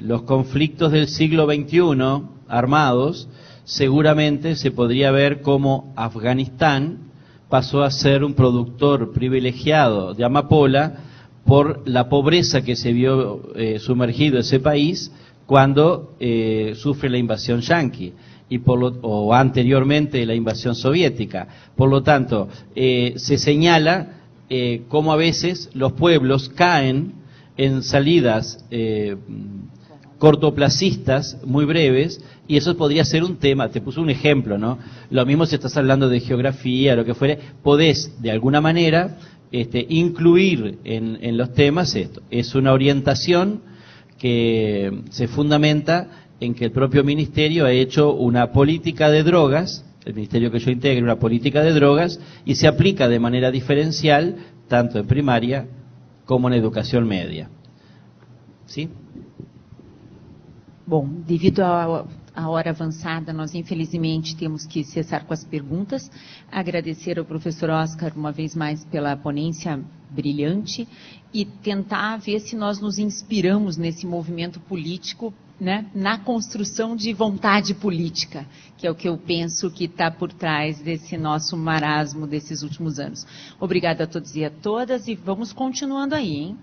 los conflictos del siglo XXI armados, seguramente se podría ver cómo Afganistán pasó a ser un productor privilegiado de amapola por la pobreza que se vio sumergido ese país cuando sufre la invasión yanqui o anteriormente la invasión soviética. Por lo tanto, se señala cómo a veces los pueblos caen en salidas cortoplacistas muy breves, y eso podría ser un tema. Te puse un ejemplo, ¿no? Lo mismo si estás hablando de geografía, lo que fuere, podés de alguna manera incluir en los temas esto. Es una orientación que se fundamenta en que el propio ministerio ha hecho una política de drogas, es el ministerio que yo integre, una política de drogas y se aplica de manera diferencial tanto en primária como na educação média. Sim? Bom, devido à hora avançada, nós infelizmente temos que cessar com as perguntas. Agradecer ao professor Oscar uma vez mais pela ponência brilhante e tentar ver se nós nos inspiramos nesse movimento político, né, na construção de vontade política, que é o que eu penso que está por trás desse nosso marasmo desses últimos anos. Obrigada a todos e a todas e vamos continuando aí, hein?